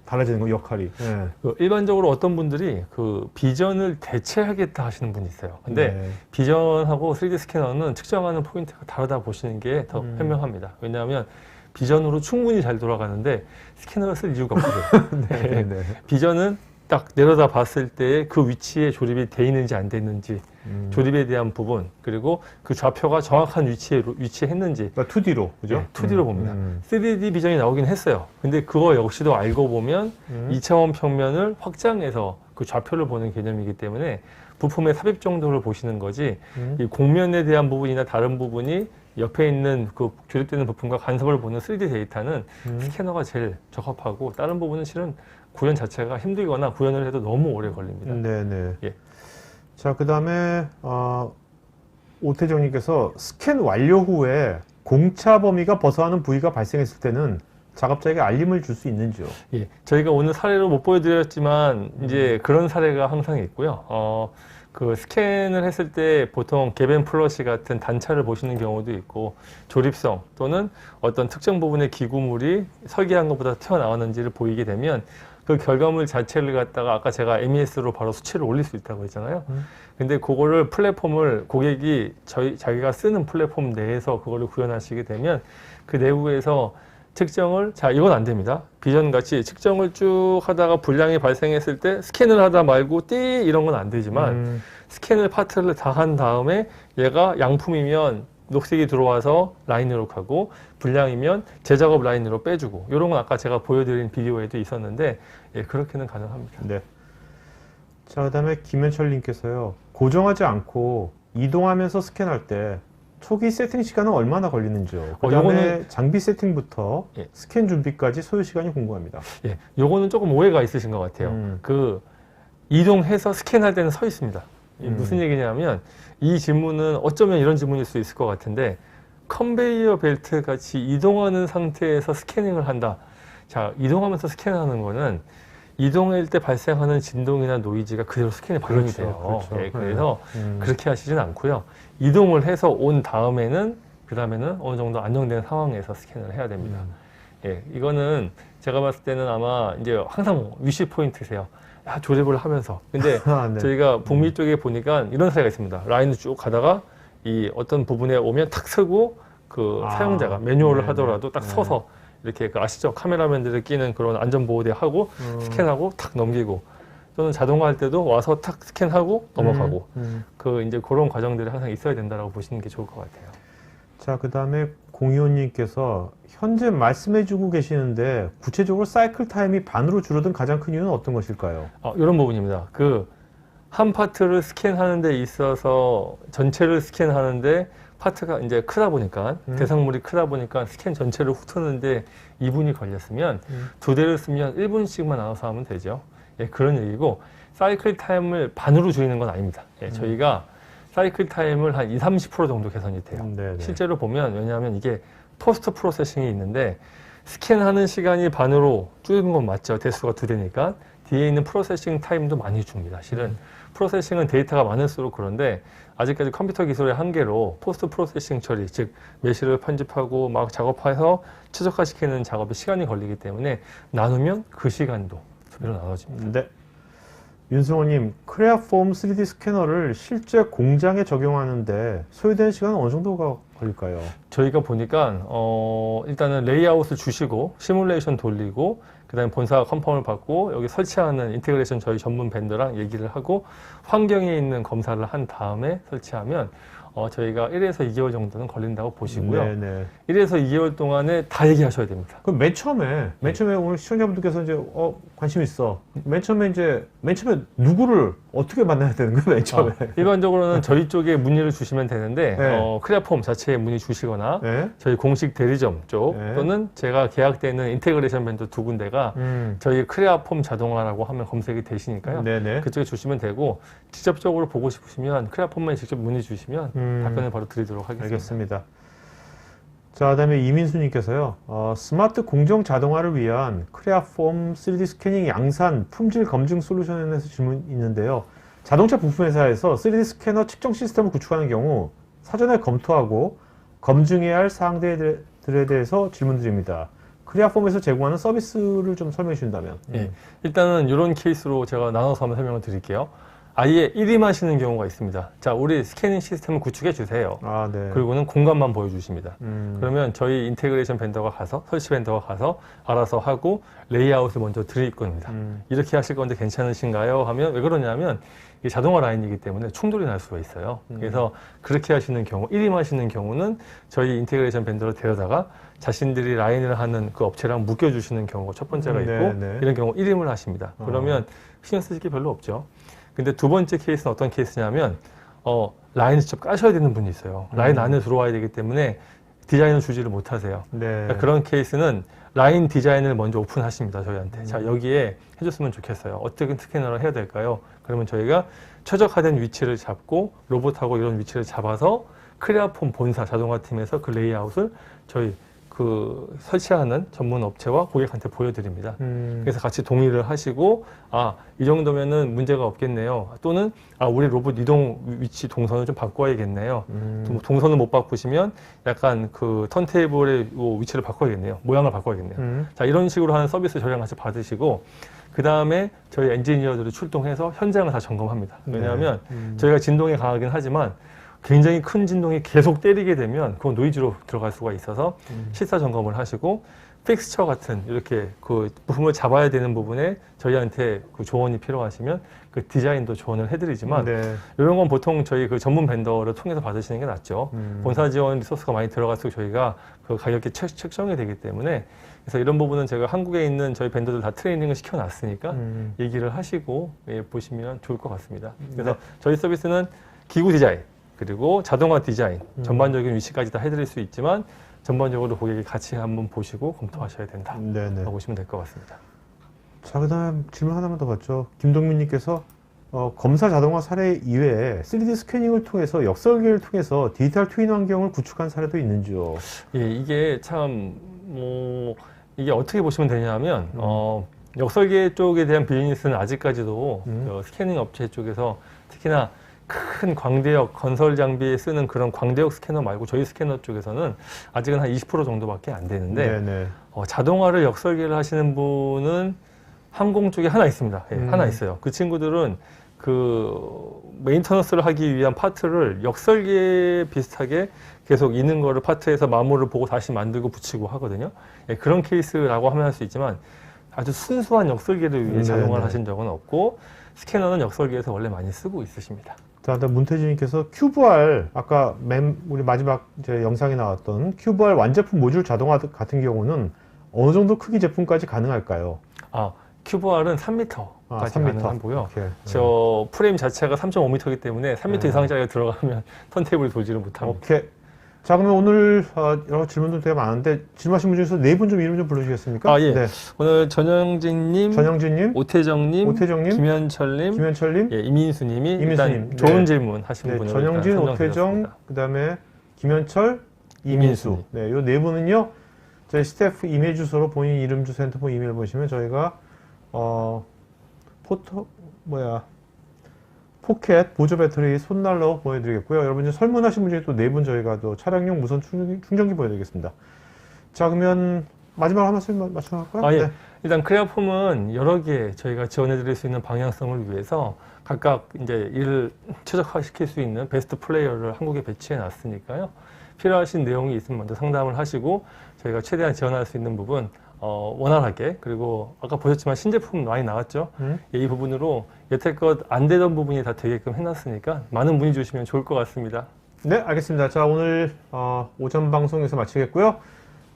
달라지는 거 역할이? 네. 일반적으로 어떤 분들이 그 비전을 대체하겠다 하시는 분이 있어요. 근데 네. 비전하고 3D 스캐너는 측정하는 포인트가 다르다 보시는 게 더 현명합니다. 왜냐하면 비전으로 충분히 잘 돌아가는데 스캐너를 쓸 이유가 없거든요. 네, 네. 비전은 딱 내려다 봤을 때 그 위치에 조립이 돼 있는지 안 돼 있는지, 조립에 대한 부분, 그리고 그 좌표가 정확한 위치에 위치했는지, 그러니까 2D로 그죠? 네, 2D로 봅니다. 3D 비전이 나오긴 했어요. 근데 그거 역시도 알고 보면 2차원 평면을 확장해서 그 좌표를 보는 개념이기 때문에 부품의 삽입 정도를 보시는 거지, 이 곡면에 대한 부분이나 다른 부분이 옆에 있는 그 조립되는 부품과 간섭을 보는 3D 데이터는 스캐너가 제일 적합하고, 다른 부분은 실은 구현 자체가 힘들거나 구현을 해도 너무 오래 걸립니다. 네네. 예. 자, 그 다음에 오태정님께서 스캔 완료 후에 공차 범위가 벗어나는 부위가 발생했을 때는 작업자에게 알림을 줄 수 있는지요? 예, 저희가 오늘 사례로 못 보여드렸지만 이제 그런 사례가 항상 있고요. 그 스캔을 했을 때 보통 갭 앤 플러시 같은 단차를 보시는 경우도 있고, 조립성 또는 어떤 특정 부분의 기구물이 설계한 것보다 튀어나왔는지를 보이게 되면 그 결과물 자체를 갖다가 아까 제가 MES로 바로 수치를 올릴 수 있다고 했잖아요. 근데 그거를 플랫폼을 고객이 자기가 쓰는 플랫폼 내에서 그거를 구현하시게 되면 그 내부에서 측정을, 자, 이건 안 됩니다. 비전 같이 측정을 쭉 하다가 불량이 발생했을 때 스캔을 하다 말고 띠 이런 건 안 되지만 스캔을 파트를 다 한 다음에 얘가 양품이면 녹색이 들어와서 라인으로 가고 불량이면 재작업 라인으로 빼주고, 이런 건 아까 제가 보여드린 비디오에도 있었는데 예, 그렇게는 가능합니다. 네. 자, 그 다음에 김현철님께서요. 고정하지 않고 이동하면서 스캔할 때 초기 세팅 시간은 얼마나 걸리는지요? 그 다음에 장비 세팅부터 예. 스캔 준비까지 소요 시간이 궁금합니다. 예, 요거는 조금 오해가 있으신 것 같아요. 그 이동해서 스캔할 때는 서 있습니다. 무슨 얘기냐면 이 질문은 어쩌면 이런 질문일 수 있을 것 같은데, 컨베이어 벨트 같이 이동하는 상태에서 스캐닝을 한다. 자, 이동하면서 스캔하는 거는 이동할 때 발생하는 진동이나 노이즈가 그대로 스캔에 반영이 돼요. 그렇죠. 예, 그래서 그렇게 하시진 않고요. 이동을 해서 온 다음에는 어느 정도 안정된 상황에서 스캔을 해야 됩니다. 예, 이거는 제가 봤을 때는 아마 이제 항상 위시 포인트세요. 조립을 하면서. 근데 네. 저희가 북미 쪽에 보니까 이런 사례가 있습니다. 라인을 쭉 가다가 이 어떤 부분에 오면 탁 서고 그 사용자가 매뉴얼을 하더라도 딱 서서 이렇게 그 아시죠? 카메라맨들이 끼는 그런 안전보호대 하고 스캔하고 탁 넘기고, 또는 자동화 할 때도 와서 탁 스캔하고 넘어가고, 그 이제 그런 과정들이 항상 있어야 된다라고 보시는 게 좋을 것 같아요. 자, 그 다음에 공의원님께서 현재 말씀해주고 계시는데 구체적으로 사이클 타임이 반으로 줄어든 가장 큰 이유는 어떤 것일까요? 이런 부분입니다. 그 한 파트를 스캔하는 데 있어서 전체를 스캔하는데 파트가 이제 크다 보니까 대상물이 크다 보니까 스캔 전체를 훑었는데 2분이 걸렸으면 두 대를 쓰면 1분씩만 나눠서 하면 되죠. 예, 그런 얘기고, 사이클 타임을 반으로 줄이는 건 아닙니다. 예, 저희가 사이클 타임을 한 20-30% 정도 개선이 돼요. 네네. 실제로 보면, 왜냐하면 이게 포스트 프로세싱이 있는데 스캔하는 시간이 반으로 줄는 건 맞죠. 대수가 2대니까. 뒤에 있는 프로세싱 타임도 많이 줍니다. 실은 프로세싱은 데이터가 많을수록 그런데 아직까지 컴퓨터 기술의 한계로 포스트 프로세싱 처리, 즉 메시를 편집하고 막 작업해서 최적화시키는 작업에 시간이 걸리기 때문에 나누면 그 시간도 2배로 나눠집니다. 네. 윤승호님, 크레아폼 3D 스캐너를 실제 공장에 적용하는데 소요되는 시간은 어느 정도가 걸릴까요? 저희가 보니까 일단은 레이아웃을 주시고 시뮬레이션 돌리고 그다음에 본사 컨펌을 받고 여기 설치하는 인테그레이션 저희 전문 벤더랑 얘기를 하고 환경에 있는 검사를 한 다음에 설치하면 저희가 1에서 2개월 정도는 걸린다고 보시고요. 네네. 1에서 2개월 동안에 다 얘기하셔야 됩니다. 그럼 맨 처음에 오늘 시청자분들께서 이제 관심 있어. 맨 처음에 누구를 어떻게 만나야 되는 거예요? 맨 처음에. 일반적으로는 저희 쪽에 문의를 주시면 되는데 네. 크레아폼 자체에 문의 주시거나 네. 저희 공식 대리점 쪽 네. 또는 제가 계약되어 있는 인테그레이션 벤더 2군데가 저희 크레아폼 자동화라고 하면 검색이 되시니까요. 네네. 그쪽에 주시면 되고 직접적으로 보고 싶으시면 크레아폼에 직접 문의 주시면 답변을 바로 드리도록 하겠습니다. 알겠습니다. 자, 그다음에 이민수님께서요. 스마트 공정 자동화를 위한 크레아폼 3D 스캐닝 양산 품질 검증 솔루션에 대해서 질문이 있는데요. 자동차 부품 회사에서 3D 스캐너 측정 시스템을 구축하는 경우 사전에 검토하고 검증해야 할 사항들에 대해서 질문드립니다. 크레아폼에서 제공하는 서비스를 좀 설명해 주신다면. 예, 일단은 이런 케이스로 제가 나눠서 한번 설명을 드릴게요. 아예 일임하시는 경우가 있습니다. 자, 우리 스캐닝 시스템을 구축해 주세요. 아, 네. 그리고는 공간만 보여주십니다. 그러면 저희 인테그레이션 벤더가 가서, 설치 벤더가 가서 알아서 하고 레이아웃을 먼저 드릴 겁니다. 이렇게 하실 건데 괜찮으신가요? 하면 왜 그러냐면 이 자동화 라인이기 때문에 충돌이 날 수가 있어요. 그래서 그렇게 하시는 경우, 일임하시는 경우는 저희 인테그레이션 벤더를 데려다가 자신들이 라인을 하는 그 업체랑 묶여주시는 경우가 첫 번째가 있고 네. 이런 경우 일임을 하십니다. 그러면 신경 쓰실 게 별로 없죠. 근데 두 번째 케이스는 어떤 케이스냐면 라인을 직접 까셔야 되는 분이 있어요. 라인 안에 들어와야 되기 때문에 디자인을 주지를 못하세요. 네. 그러니까 그런 케이스는 라인 디자인을 먼저 오픈하십니다. 저희한테. 자, 여기에 해줬으면 좋겠어요. 어떻게 스캐너를 해야 될까요? 그러면 저희가 최적화된 위치를 잡고 로봇하고 이런 위치를 잡아서 크레아폼 본사 자동화팀에서 그 레이아웃을 저희 그 설치하는 전문 업체와 고객한테 보여드립니다. 그래서 같이 동의를 하시고 이 정도면은 문제가 없겠네요. 또는 우리 로봇 이동 위치 동선을 좀 바꿔야겠네요. 동선을 못 바꾸시면 약간 그 턴테이블의 위치를 바꿔야겠네요. 모양을 바꿔야겠네요. 자, 이런 식으로 하는 서비스 저희랑 같이 받으시고 그 다음에 저희 엔지니어들이 출동해서 현장을 다 점검합니다. 왜냐하면 저희가 진동이 강하긴 하지만 굉장히 큰 진동이 계속 때리게 되면 그건 노이즈로 들어갈 수가 있어서 실사 점검을 하시고 픽스처 같은 이렇게 그 부품을 잡아야 되는 부분에 저희한테 그 조언이 필요하시면 그 디자인도 조언을 해드리지만 네. 이런 건 보통 저희 그 전문 벤더를 통해서 받으시는 게 낫죠. 본사 지원 리소스가 많이 들어갈수록 저희가 그 가격이 책정이 되기 때문에 그래서 이런 부분은 제가 한국에 있는 저희 벤더들 다 트레이닝을 시켜놨으니까 얘기를 하시고 보시면 좋을 것 같습니다. 그래서 저희 서비스는 기구 디자인 그리고 자동화 디자인, 전반적인 위치까지 다 해드릴 수 있지만 전반적으로 고객이 같이 한번 보시고 검토하셔야 된다. 네네. 라고 보시면 될 것 같습니다. 자, 그다음 질문 하나만 더 받죠. 김동민님께서 검사 자동화 사례 이외에 3D 스캐닝을 통해서 역설계를 통해서 디지털 트윈 환경을 구축한 사례도 있는지요? 예, 이게 참 이게 어떻게 보시면 되냐면 역설계 쪽에 대한 비즈니스는 아직까지도 스캐닝 업체 쪽에서 특히나 큰 광대역 건설 장비에 쓰는 그런 광대역 스캐너 말고 저희 스캐너 쪽에서는 아직은 한 20% 정도밖에 안 되는데 네네. 자동화를 역설계를 하시는 분은 항공 쪽에 하나 있습니다. 예, 하나 있어요. 그 친구들은 그 메인터넌스를 하기 위한 파트를 역설계 비슷하게 계속 있는 거를 파트에서 마모를 보고 다시 만들고 붙이고 하거든요. 예, 그런 케이스라고 하면 할 수 있지만 아주 순수한 역설계를 위해 자동화를 하신 적은 없고 스캐너는 역설계에서 원래 많이 쓰고 있으십니다. 자, 문태진님께서 큐브R 아까 우리 마지막 이제 영상에 나왔던 큐브R 완제품 모듈 자동화 같은 경우는 어느 정도 크기 제품까지 가능할까요? 큐브R은 3m까지 3m. 가능하고요. 오케이. 저 프레임 자체가 3.5m이기 때문에 3m 이상짜리가 들어가면 턴테이블 돌지를 못합니다. 오케이. 자, 그러면 오늘 여러 질문도 되게 많은데 질문하신 분 중에서 네 분 좀 이름 좀 불러주시겠습니까? 예. 네. 오늘 전영진님, 전영진님, 오태정님, 오태정님, 김현철님, 김현철님, 예, 이민수님이 이민수님. 일단 좋은 네. 질문 하신 네, 분으로 전영진, 일단 오태정, 선정되었습니다. 그다음에 김현철, 이민수. 네, 요 네 분은요, 저희 스태프 이메일 주소로 본인 이름, 주소, 핸드폰, 이메일 보시면 저희가, 포켓 보조 배터리 손난로 보여드리겠고요. 여러분 이제 설문하신 분 중에 또 네 분 저희가 또 차량용 무선 충전기 보여드리겠습니다. 자, 그러면 마지막으로 한 말씀 맞춰볼까요? 아, 예. 네. 일단 크레아폼은 여러 개 저희가 지원해드릴 수 있는 방향성을 위해서 각각 이제 이를 최적화시킬 수 있는 베스트 플레이어를 한국에 배치해 놨으니까요. 필요하신 내용이 있으면 먼저 상담을 하시고 저희가 최대한 지원할 수 있는 부분 원활하게, 그리고 아까 보셨지만 신제품 많이 나왔죠. 이 부분으로 여태껏 안 되던 부분이 다 되게끔 해놨으니까 많은 문의 주시면 좋을 것 같습니다. 네, 알겠습니다. 자, 오늘 오전 방송에서 마치겠고요.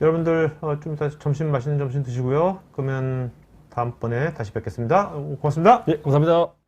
여러분들 좀 이따 맛있는 점심 드시고요. 그러면 다음번에 다시 뵙겠습니다. 고맙습니다. 예, 감사합니다.